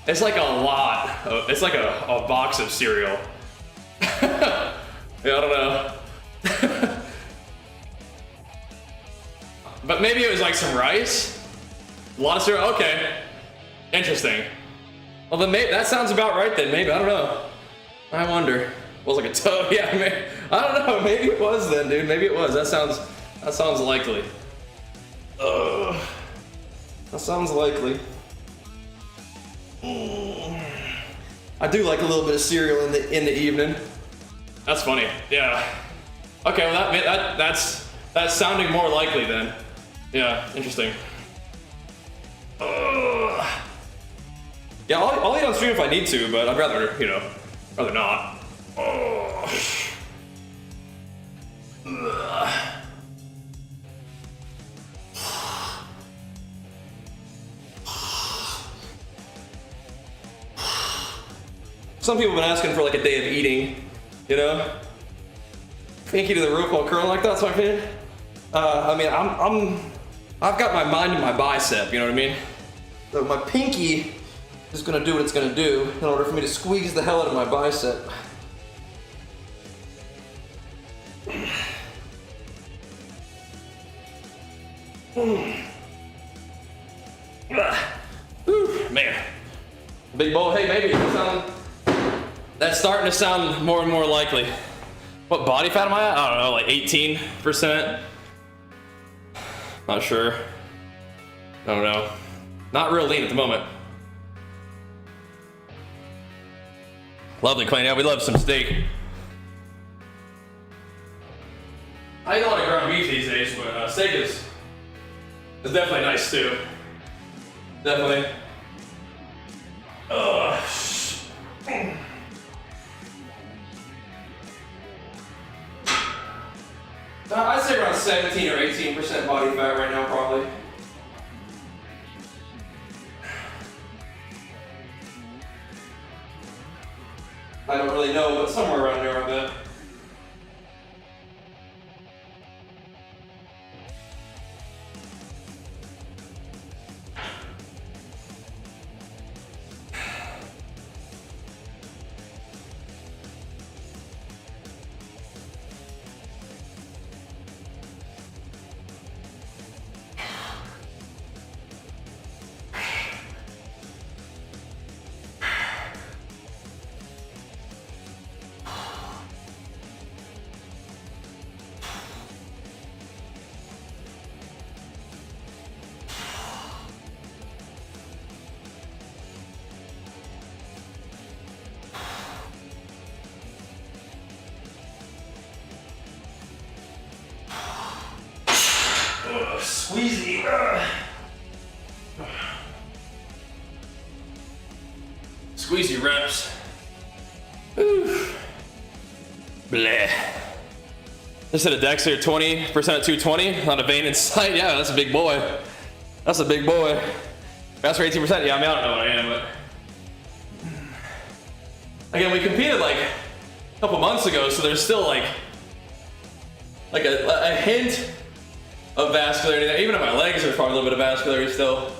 It's like a lot. It's like a box of cereal. Yeah, I don't know. But maybe it was like some rice. A lot of cereal, okay. Interesting. Well then maybe, that sounds about right then, maybe, I don't know. I wonder. Was like a toe, yeah, maybe, I don't know, maybe it was then, dude, maybe it was. That sounds likely. Ugh. That sounds likely. I do like a little bit of cereal in the evening. That's funny, yeah. Okay, well that's sounding more likely then. Yeah, interesting. Ugh. Yeah, I'll eat on stream if I need to, but I'd rather, you know, rather not. Oh. Some people have been asking for like a day of eating, you know? Pinky to the roof while curling like that's my opinion. I mean, I've got my mind in my bicep, you know what I mean? So my pinky is gonna do what it's gonna do in order for me to squeeze the hell out of my bicep. Man. Big bowl, hey, maybe that's starting to sound more and more likely. What body fat am I at? I don't know, like 18%? Not sure. I don't know. Not real lean at the moment. Lovely, Clayton. Yeah, we love some steak. I eat a lot of ground beef these days, but steak is definitely nice too. Definitely. Ugh. I'd say around 17 or 18% body fat right now, probably. I don't really know, but somewhere around there, I bet. Squeezy. Squeezy reps. Oof. Bleh. Just hit a Dexter 20% at 220. Not a vein in sight. Yeah, that's a big boy. That's a big boy. Master 18%. Yeah, I mean, I don't know what I am, but again, we competed like a couple months ago, so there's still like a hint of vascularity there. Even in my legs, there's probably a little bit of vascularity still.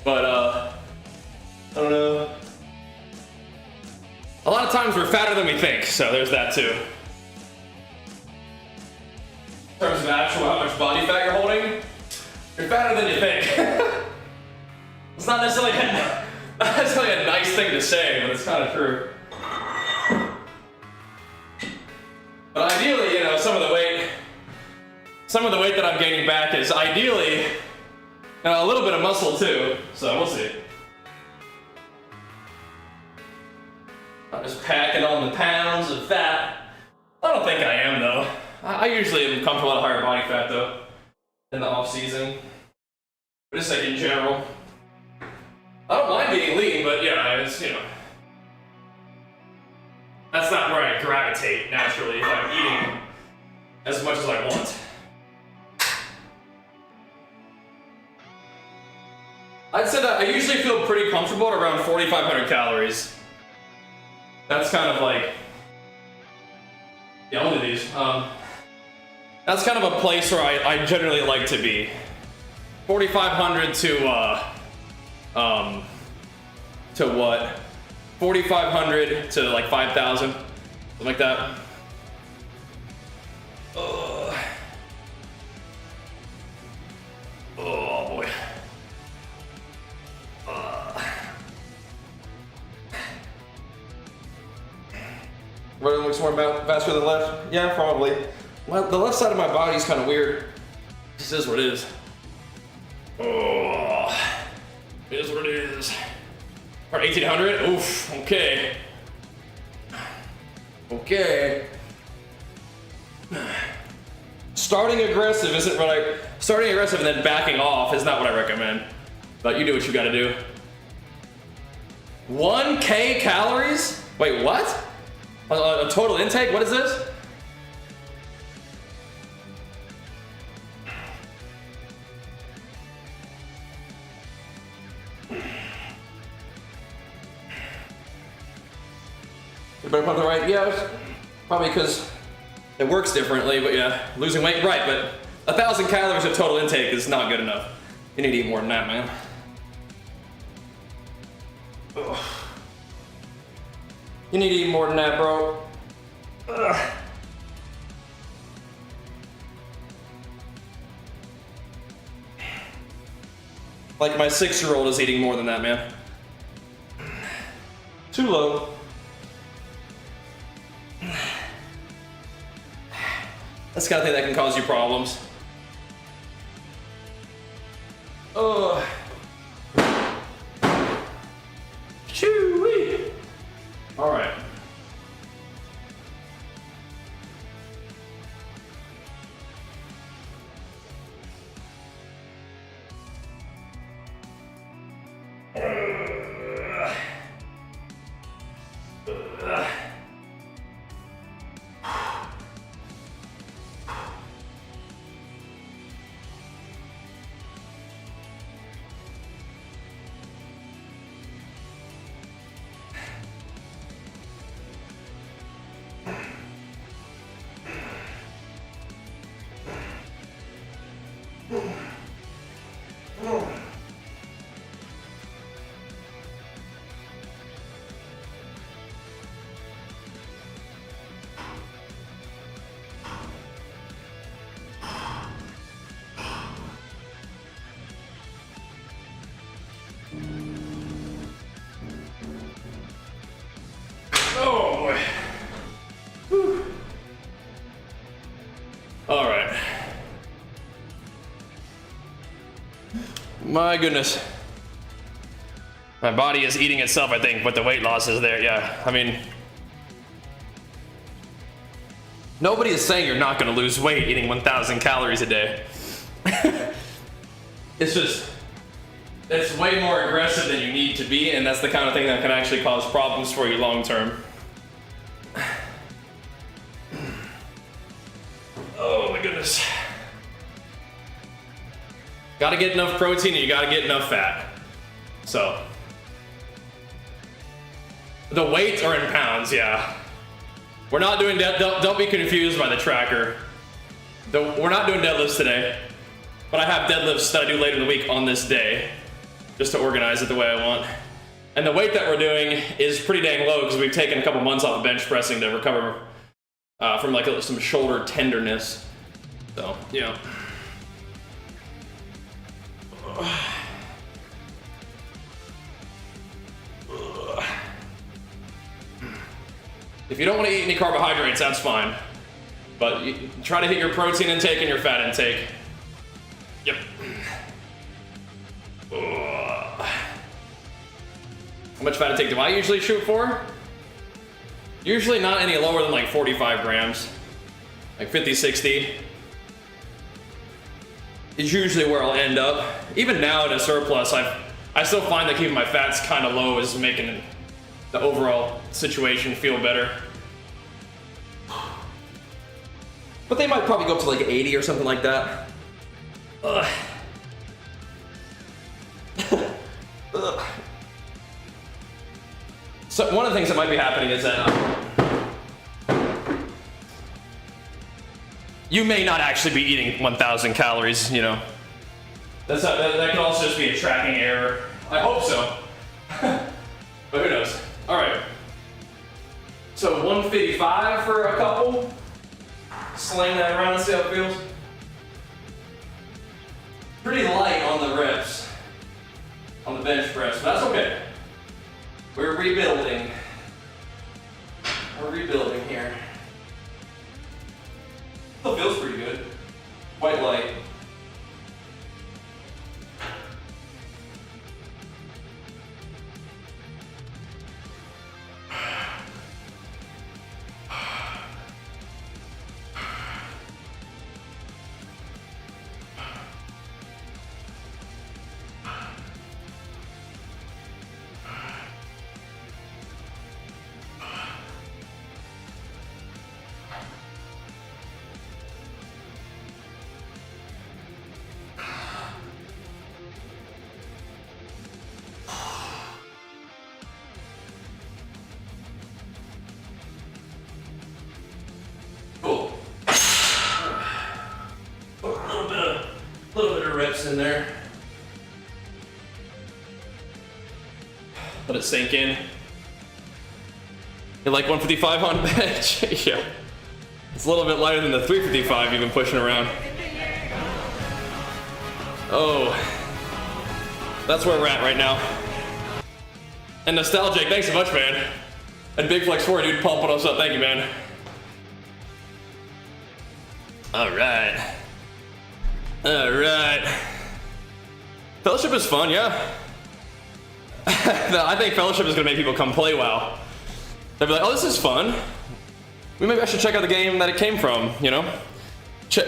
But I don't know. A lot of times we're fatter than we think, so there's that too. In terms of actual how much body fat you're holding, you're fatter than you think. It's not necessarily a nice thing to say, but it's kind of true. But ideally, you know, some of the weight that I'm gaining back is ideally a little bit of muscle too, so we'll see. I'm just packing on the pounds of fat I don't think I am though. I usually am comfortable at a higher body fat though in the off season. But just like in general, I don't mind being lean, but yeah, it's, you know, that's not where I gravitate naturally if I'm eating as much as I want. I'd say that I usually feel pretty comfortable at around 4,500 calories. That's kind of like, yeah, I'll do these. That's kind of a place where I generally like to be. 4,500 to what? 4,500 to like 5,000, something like that. Oh boy. Right looks more vascular than left? Yeah, probably. Well, the left side of my body is kind of weird. This is what it is. Oh, it is what it is. Or 1,800? Oof, okay. Okay. Starting aggressive isn't what I... Starting aggressive and then backing off is not what I recommend. But you do what you gotta do. 1K calories? Wait, what? A total intake? What is this? Everybody put the right? Yeah, probably because it works differently, but yeah, losing weight, right, but 1,000 calories of total intake is not good enough. You need to eat more than that, man. Ugh. You need to eat more than that, bro. Ugh. Like my 6-year-old is eating more than that, man. Too low. That's the kind of thing that can cause you problems. Oh. Choo-wee. All right. Oh boy. Whew. All right. My goodness. My body is eating itself, I think, but the weight loss is there. Yeah, I mean, nobody is saying you're not going to lose weight eating 1,000 calories a day. It's just, it's way more aggressive than you need to be, and that's the kind of thing that can actually cause problems for you long term. Oh my goodness. Gotta get enough protein and you gotta get enough fat. So, the weights are in pounds, yeah. We're not doing, don't be confused by the tracker. We're not doing deadlifts today, but I have deadlifts that I do later in the week on this day, just to organize it the way I want. And the weight that we're doing is pretty dang low because we've taken a couple months off of bench pressing to recover from like some shoulder tenderness. So, yeah. If you don't want to eat any carbohydrates, that's fine. But you try to hit your protein intake and your fat intake. Yep. How much fat intake do I usually shoot for? Usually not any lower than like 45 grams. Like 50, 60 is usually where I'll end up. Even now at a surplus, I still find that keeping my fats kind of low is making the overall situation feel better. But they might probably go up to like 80 or something like that. Ugh. Ugh. So one of the things that might be happening is that you may not actually be eating 1,000 calories, you know. That could also just be a tracking error. I hope so. But who knows? All right. So 155 for a couple. Sling that around and see how it feels. Pretty light on the reps on the bench press, but that's okay. We're rebuilding. We're rebuilding here. Still feels pretty good. Quite light. In there. Let it sink in. You like 155 on bench? Yeah. It's a little bit lighter than the 355 you've been pushing around. Oh. That's where we're at right now. And Nostalgic, thanks so much, man. And Big Flex 4, dude, pumping us up. Thank you, man. Alright. Alright. Fellowship is fun, yeah. I think Fellowship is gonna make people come play WoW. They'll be like, oh, this is fun. Maybe I should check out the game that it came from, you know?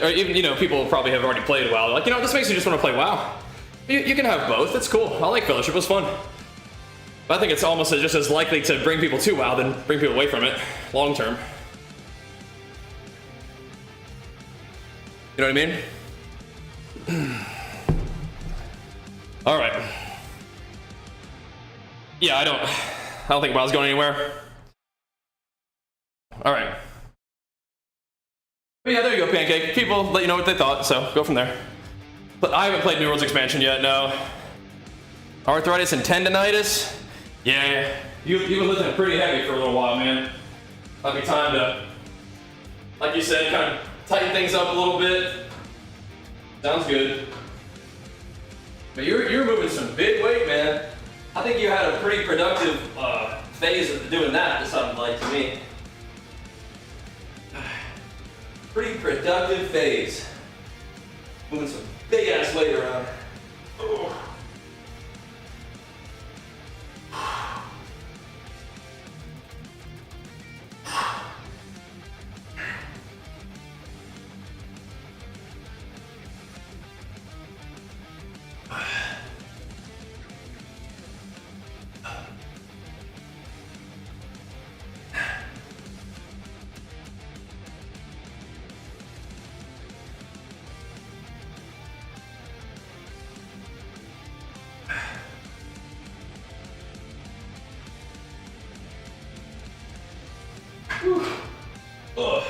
Or even, you know, people probably have already played WoW. They're like, you know, this makes me just want to play WoW. You can have both, it's cool. I like Fellowship, it was fun. But I think it's almost just as likely to bring people to WoW than bring people away from it, long term. You know what I mean? All right. Yeah, I don't think WoW's going anywhere. All right. But yeah, there you go, Pancake. People let you know what they thought, so go from there. But I haven't played New World's expansion yet, no. Arthritis and tendonitis? Yeah, you've been lifting pretty heavy for a little while, man. Might be time to, like you said, kind of tighten things up a little bit. Sounds good. But you're moving some big weight, man. I think you had a pretty productive phase of doing that, it sounded like to me. Pretty productive phase. Moving some big ass weight around. Oh. Ugh.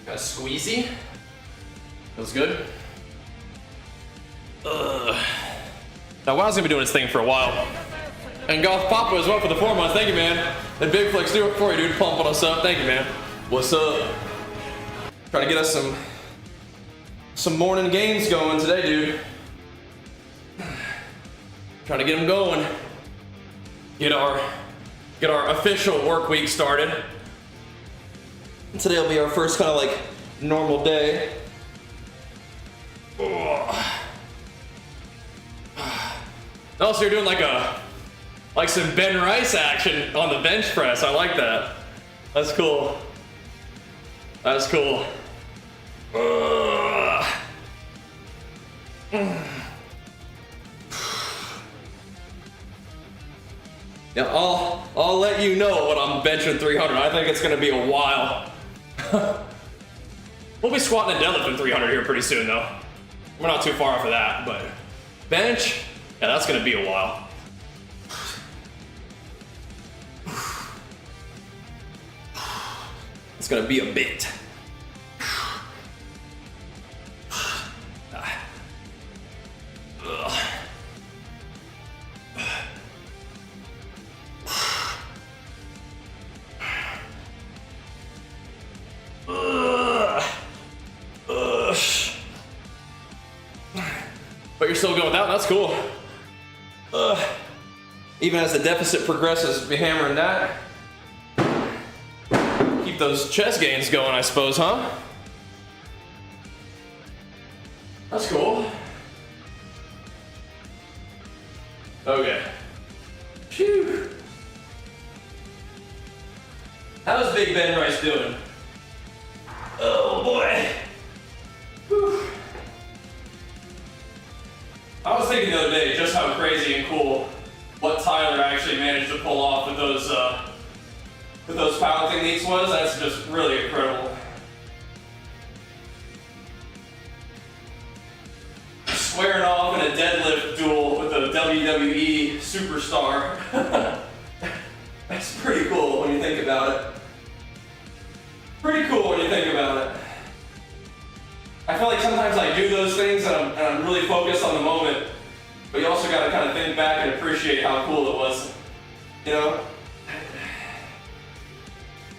Got a squeezy. Feels good. Ugh. Now WoW's gonna be doing its thing for a while. And Golf Papa as well for the 4 months. Thank you, man. And Big Flex do it for you, dude. Pumping us up. Thank you, man. What's up? Trying to get us some morning games going today, dude. Trying to get them going. Get our official work week started. Today will be our first kind of like normal day. Also, you're doing like some Ben Rice action on the bench press. I like that. That's cool. That's cool. Yeah, I'll let you know when I'm benching 300. I think it's gonna be a while. We'll be squatting and deadlifting 300 here pretty soon though. We're not too far off of that, but bench, yeah, that's gonna be a while. It's gonna be a bit. But you're still going without, that's cool. Even as the deficit progresses, be hammering that. Keep those chest gains going, I suppose, huh? That's cool. Okay. Phew. How's Big Ben Rice doing? Oh boy. Whew. I was thinking the other day just how crazy and cool what Tyler actually managed to pull off with those power techniques was. That's just really incredible. Squaring off in a deadlift duel with a WWE superstar. That's pretty cool when you think about it. Pretty cool when you think about it. I feel like sometimes I do those things and I'm really focused on the moment, but you also gotta kind of think back and appreciate how cool it was. You know?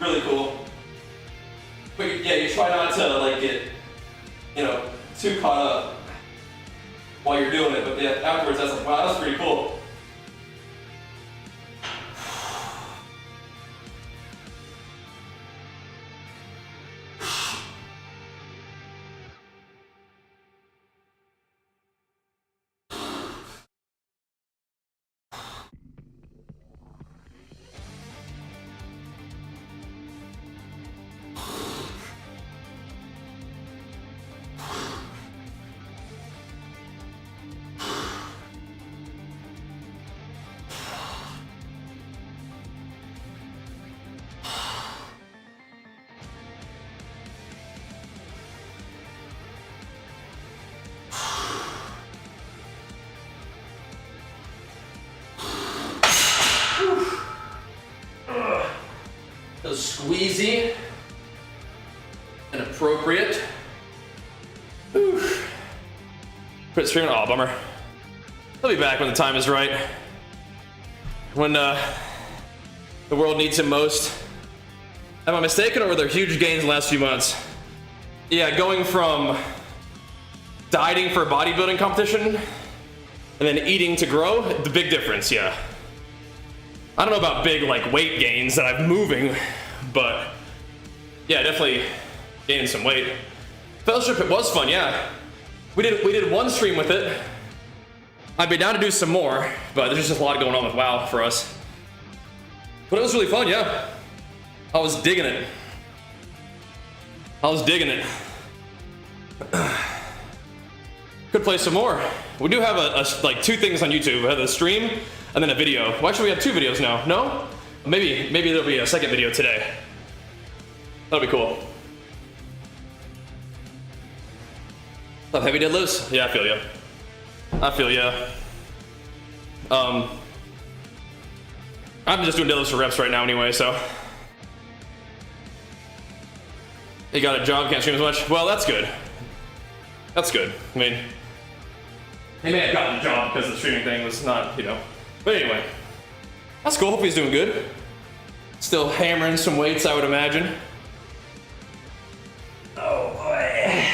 Really cool. But yeah, you try not to like get, you know, too caught up while you're doing it, but yeah, afterwards that's like, wow, that's pretty cool. Squeezy and appropriate. Quit streaming. Oh, bummer. I'll be back when the time is right. When the world needs him most. Am I mistaken, or were there huge gains in the last few months? Yeah, going from dieting for a bodybuilding competition and then eating to grow, the big difference, yeah. I don't know about big like weight gains that I'm moving, but yeah, definitely gaining some weight. Fellowship, it was fun, yeah. We did one stream with it. I'd be down to do some more, but there's just a lot going on with WoW for us. But it was really fun, yeah. I was digging it. I was digging it. Could play some more. We do have like 2 things on YouTube. We have the stream and then a video. Well, actually we have 2 videos now. No? Maybe there'll be a second video today. That'll be cool. Love heavy deadlifts? Yeah, I feel ya. I feel ya. I'm just doing deadlifts for reps right now anyway, so. You got a job, can't stream as much? Well, that's good. That's good. I mean, he may have gotten a job because the streaming thing was not, you know. But anyway, that's cool. Hope he's doing good. Still hammering some weights, I would imagine. Oh boy.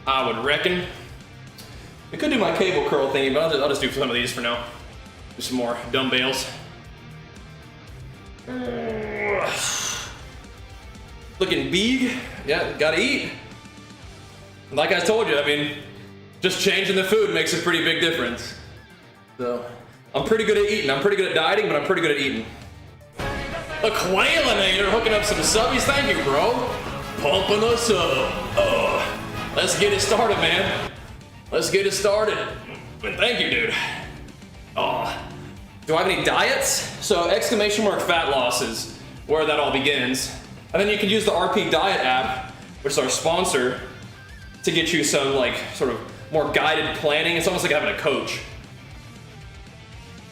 I would reckon. I could do my cable curl thingy, but I'll just do some of these for now. Do some more dumbbells. Looking big. Yeah, gotta eat. Like I told you, I mean, just changing the food makes a pretty big difference. So, I'm pretty good at eating. I'm pretty good at dieting, but I'm pretty good at eating. Aqualinator hooking up some subbies. Thank you, bro. Pumping us up. Oh, let's get it started, man. Let's get it started. And thank you, dude. Oh, do I have any diets? So exclamation mark fat loss is where that all begins. And then you can use the RP Diet app, which is our sponsor, to get you some like sort of more guided planning. It's almost like having a coach.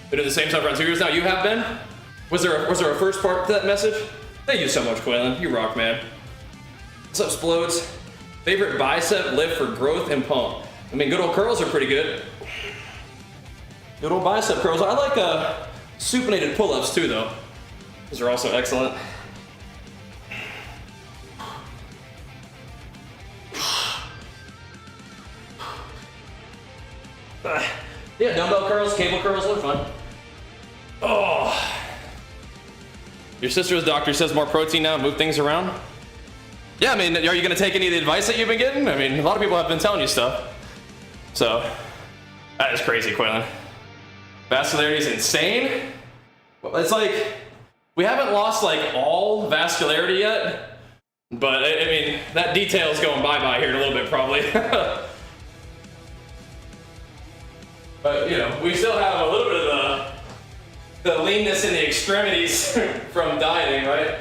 Been doing the same stuff around 2 years now. You have been? Was there a first part to that message? Thank you so much, Quaylen. You rock, man. What's up, Splodes? Favorite bicep lift for growth and pump? I mean, good old curls are pretty good. Good old bicep curls. I like supinated pull-ups too, though. Those are also excellent. Yeah, dumbbell curls, cable curls, they're fun. Oh. Your sister's doctor says more protein now, move things around. Yeah, I mean, are you gonna take any of the advice that you've been getting? I mean, a lot of people have been telling you stuff. So, that is crazy, Quaylen. Vascularity is insane. It's like, we haven't lost like all vascularity yet, but I mean, that detail is going bye-bye here in a little bit probably. But you know, we still have a little bit of the leanness in the extremities from dieting, right?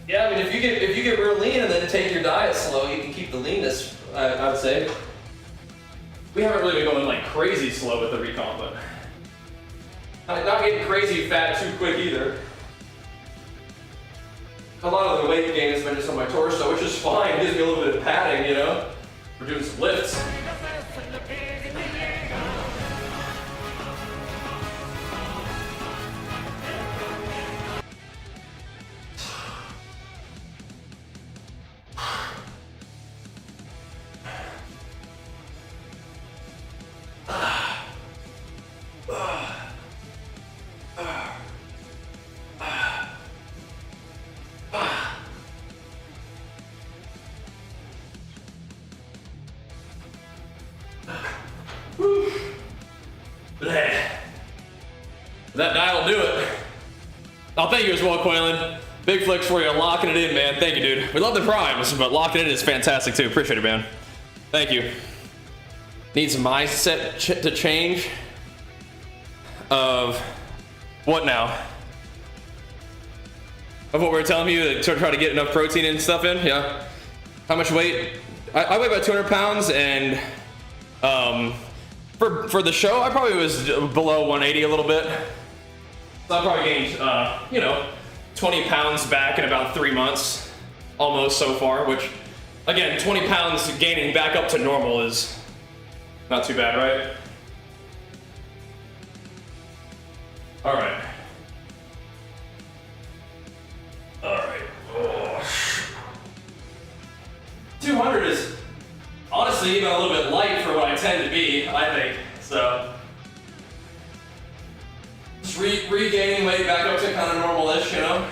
Yeah, I mean, if you get real lean and then take your diet slow, you can keep the leanness. I would say. We haven't really been going like crazy slow with the recon, but not getting crazy fat too quick either. A lot of the weight gain has been just on my torso, which is fine. It gives me a little bit of padding, you know. We're doing some lifts. That dial will do it. I'll thank you as well, Quaylen. Big flex for you, locking it in, man. Thank you, dude. We love the primes, but locking it in is fantastic too. Appreciate it, man. Thank you. Needs mindset to change. Of what now? Of what we were telling you to try to get enough protein and stuff in, yeah. How much weight? I weigh about 200 pounds, and for the show, I probably was below 180 a little bit. So I probably gained, you know, 20 pounds back in about 3 months, almost so far, which, again, 20 pounds gaining back up to normal is not too bad, right? All right. All right. Oh. 200 is honestly even a little bit light for what I tend to be, I think, so. Just regaining weight back up to kind of normal-ish, you know?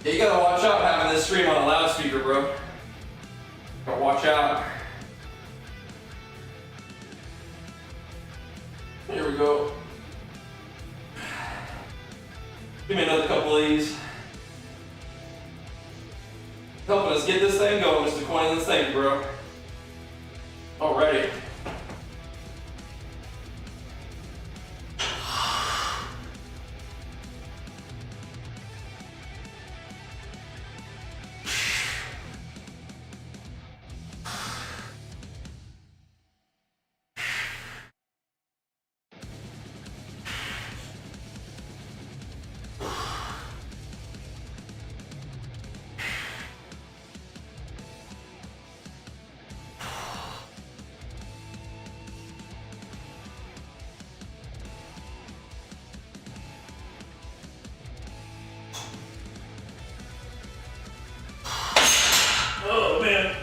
Yeah, you gotta watch out having this stream on a loudspeaker, bro. Gotta watch out. Here we go. Give me another couple of these. Helping us get this thing going, Mr. Quaylen. Thank you, bro. Alrighty. Oh man.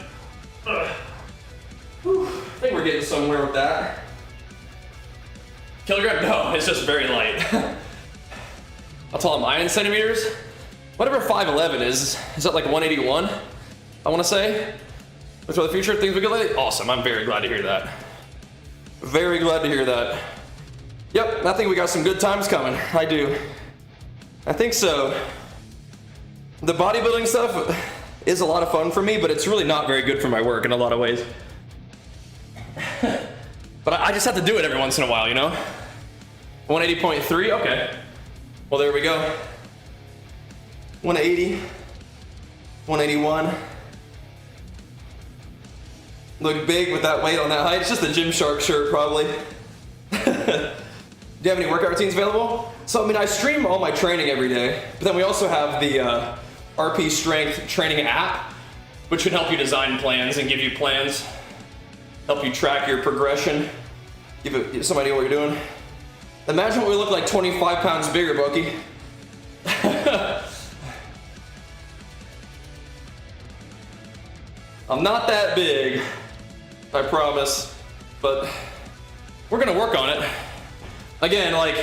Whew. I think we're getting somewhere with that. Kilogram? No, it's just very light. I'll tell him in centimeters. Whatever 5'11 is that like 181? I want to say. For the future, things we get lately? Awesome, I'm very glad to hear that. Very glad to hear that. Yep, I think we got some good times coming. I do. I think so. The bodybuilding stuff is a lot of fun for me, but it's really not very good for my work in a lot of ways. But I just have to do it every once in a while, you know? 180.3, okay. Well, there we go. 180, 181. Look big with that weight on that height. It's just a Gymshark shirt, probably. Do you have any workout routines available? So, I mean, I stream all my training every day, but then we also have the RP Strength training app, which can help you design plans and give you plans, help you track your progression, give somebody what you're doing. Imagine what we look like 25 pounds bigger, Boki. I'm not that big, I promise, but we're gonna work on it. Again, like,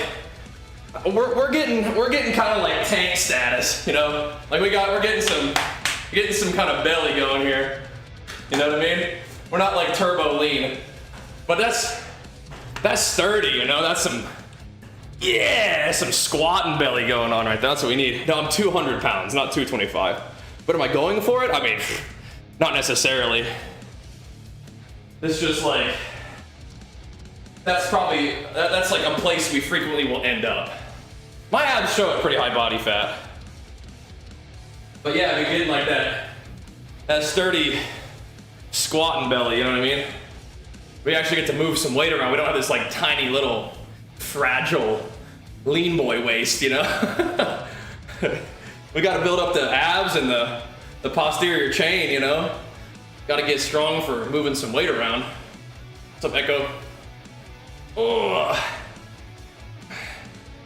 we're getting kind of like tank status, you know? Like we're getting some kind of belly going here. You know what I mean? We're not like turbo lean, but that's sturdy, you know? That's some squatting belly going on right there. That's what we need. No, I'm 200 pounds, not 225. But am I going for it? I mean, not necessarily. It's just like, that's like a place we frequently will end up. My abs show a pretty high body fat. But yeah, we get like that sturdy squatting belly, you know what I mean? We actually get to move some weight around. We don't have this like tiny little fragile lean boy waist, you know? We gotta build up the abs and the posterior chain, you know? Gotta get strong for moving some weight around. What's up, Echo? Oh.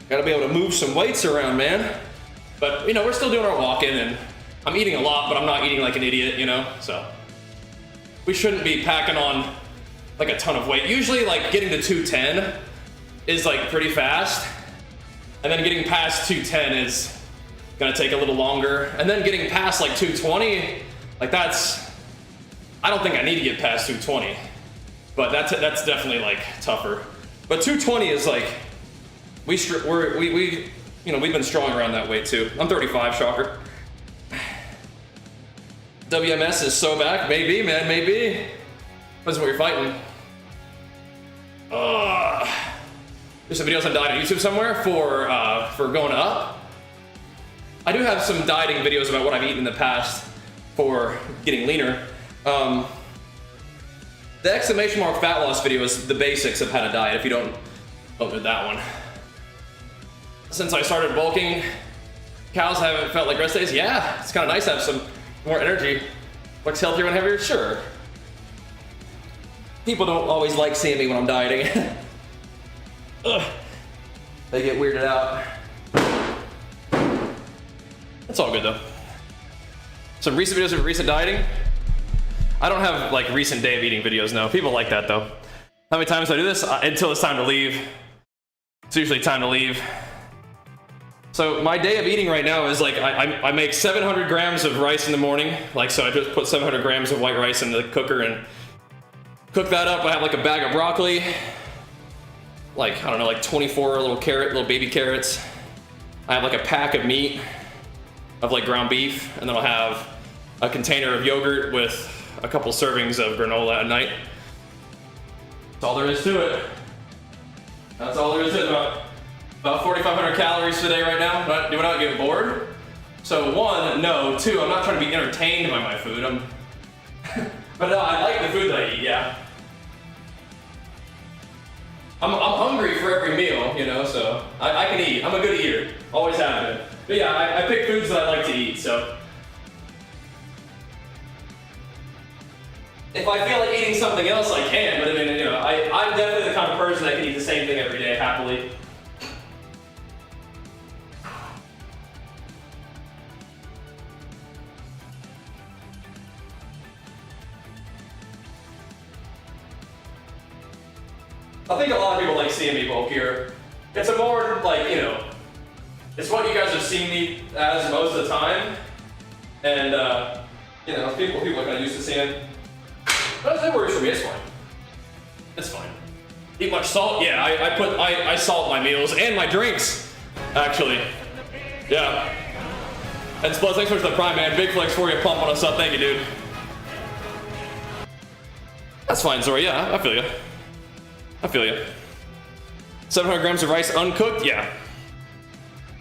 Gotta be able to move some weights around, man. But, you know, we're still doing our walking, and I'm eating a lot, but I'm not eating like an idiot, you know? So, we shouldn't be packing on like a ton of weight. Usually, like, getting to 210 is like pretty fast, and then getting past 210 is gonna take a little longer, and then getting past like 220, like I don't think I need to get past 220, but that's definitely like tougher. But 220 is like, we've been strong around that weight too. I'm 35, shocker. WMS is so back, maybe, man, maybe. Depends on what you're fighting. There's some videos on diet on YouTube somewhere for going up. I do have some dieting videos about what I've eaten in the past for getting leaner. The exclamation mark fat loss video is the basics of how to diet if you don't look at that one. Since I started bulking, cows haven't felt like rest days. Yeah, it's kind of nice to have some more energy. Looks healthier when heavier? Sure. People don't always like seeing me when I'm dieting. Ugh. They get weirded out. It's all good though. Some recent videos of recent dieting. I don't have like recent day of eating videos now. People like that though. How many times do I do this? Until it's time to leave. It's usually time to leave. So my day of eating right now is like, I make 700 grams of rice in the morning. Like, so I just put 700 grams of white rice in the cooker and cook that up. I have like a bag of broccoli. Like, I don't know, like 24 little baby carrots. I have like a pack of meat of like ground beef, and then I'll have a container of yogurt with a couple servings of granola at night. That's all there is to it. That's all there is to it. About 4,500 calories today right now. Do I not get bored? So one, no. Two, I'm not trying to be entertained by my food. But no, I like the food that I eat, yeah. I'm hungry for every meal, you know, so I can eat. I'm a good eater. Always have been. But yeah, I pick foods that I like to eat, so. If I feel like eating something else, I can, but I mean, you know, I'm definitely the kind of person that can eat the same thing every day happily. I think a lot of people like seeing me bulkier. It's a more, like, you know, it's what you guys have seen me as most of the time. And, you know, people are kind of used to seeing. That works for me. It's fine. It's fine. Eat much salt? Yeah, I salt my meals and my drinks, actually. Yeah. And Splits, thanks so much for the Prime, man. Big flex for you, pumping us up. Thank you, dude. That's fine, Zora. Yeah, I feel you. I feel you. 700 grams of rice uncooked? Yeah.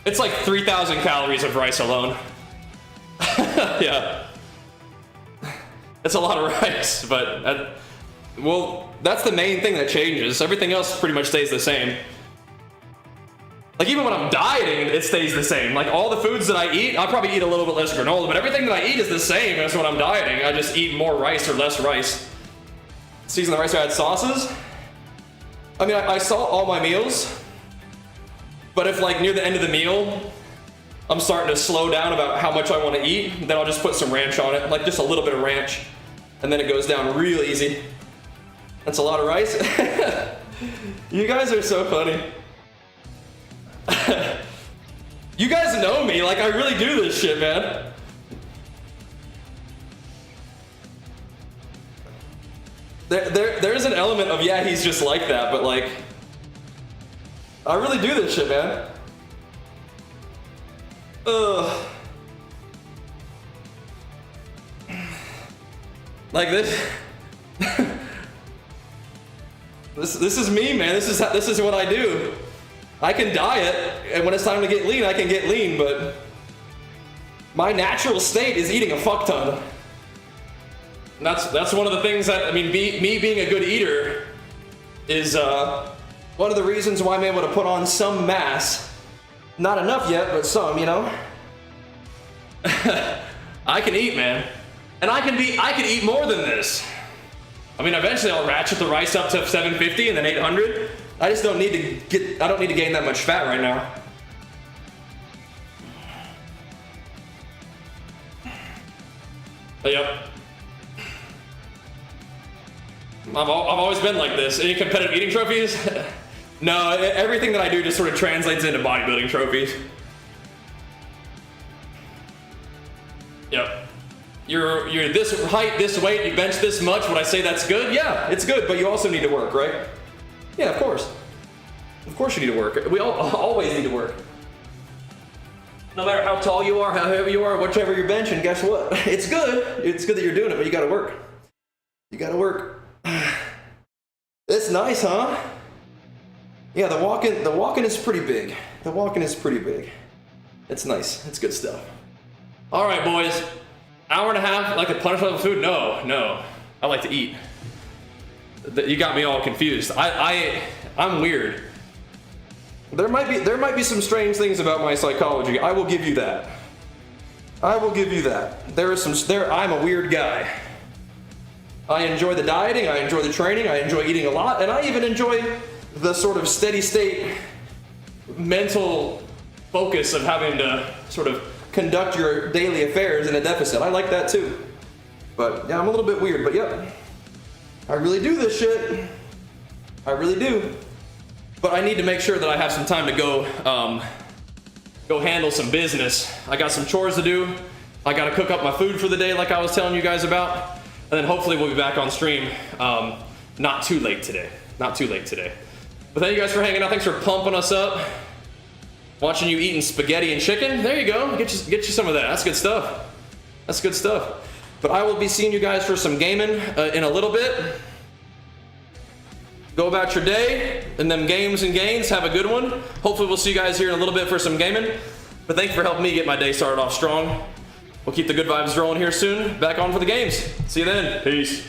It's like 3,000 calories of rice alone. Yeah. It's a lot of rice, but well, that's the main thing that changes. Everything else pretty much stays the same. Like even when I'm dieting, it stays the same. Like all the foods that I eat, I probably eat a little bit less granola, but everything that I eat is the same as when I'm dieting. I just eat more rice or less rice. Season the rice, I add sauces. I mean, I salt all my meals, but if like near the end of the meal, I'm starting to slow down about how much I want to eat, then I'll just put some ranch on it, like just a little bit of ranch, and then it goes down real easy. That's a lot of rice. You guys are so funny. You guys know me, like I really do this shit, man. There's an element of, yeah, he's just like that, but like, I really do this shit, man. Ugh. Like this. This is me, man. This is what I do. I can diet, and when it's time to get lean, I can get lean, but my natural state is eating a fuck ton. And that's one of the things that, I mean, me being a good eater is one of the reasons why I'm able to put on some mass. Not enough yet, but some, you know? I can eat, man. And I can eat more than this. I mean, eventually I'll ratchet the rice up to 750 and then 800. I just don't need to gain that much fat right now. But yep. I've always been like this. Any competitive eating trophies? No, everything that I do just sort of translates into bodybuilding trophies. Yep. You're this height, this weight, you bench this much, would I say that's good? Yeah, it's good, but you also need to work, right? Yeah, of course. Of course you need to work. We all always need to work. No matter how tall you are, how heavy you are, whichever you're benching, guess what? It's good. It's good that you're doing it, but you gotta work. You gotta work. It's nice, huh? Yeah, the walking is pretty big. The walking is pretty big. It's nice. It's good stuff. All right, boys. Hour and a half, like the punishment of food? No. I like to eat. You got me all confused. I'm weird. There might be some strange things about my psychology. I will give you that. I will give you that. I'm a weird guy. I enjoy the dieting, I enjoy the training, I enjoy eating a lot, and I even enjoy the sort of steady state mental focus of having to sort of conduct your daily affairs in a deficit. I like that too. But yeah, I'm a little bit weird, but yep. I really do this shit. I really do. But I need to make sure that I have some time to go handle some business. I got some chores to do. I gotta cook up my food for the day like I was telling you guys about. And then hopefully we'll be back on stream not too late today. Not too late today. But thank you guys for hanging out. Thanks for pumping us up. Watching you eating spaghetti and chicken. There you go. Get you some of that. That's good stuff. That's good stuff. But I will be seeing you guys for some gaming in a little bit. Go about your day and them games and gains. Have a good one. Hopefully we'll see you guys here in a little bit for some gaming. But thank you for helping me get my day started off strong. We'll keep the good vibes rolling here soon. Back on for the games. See you then. Peace.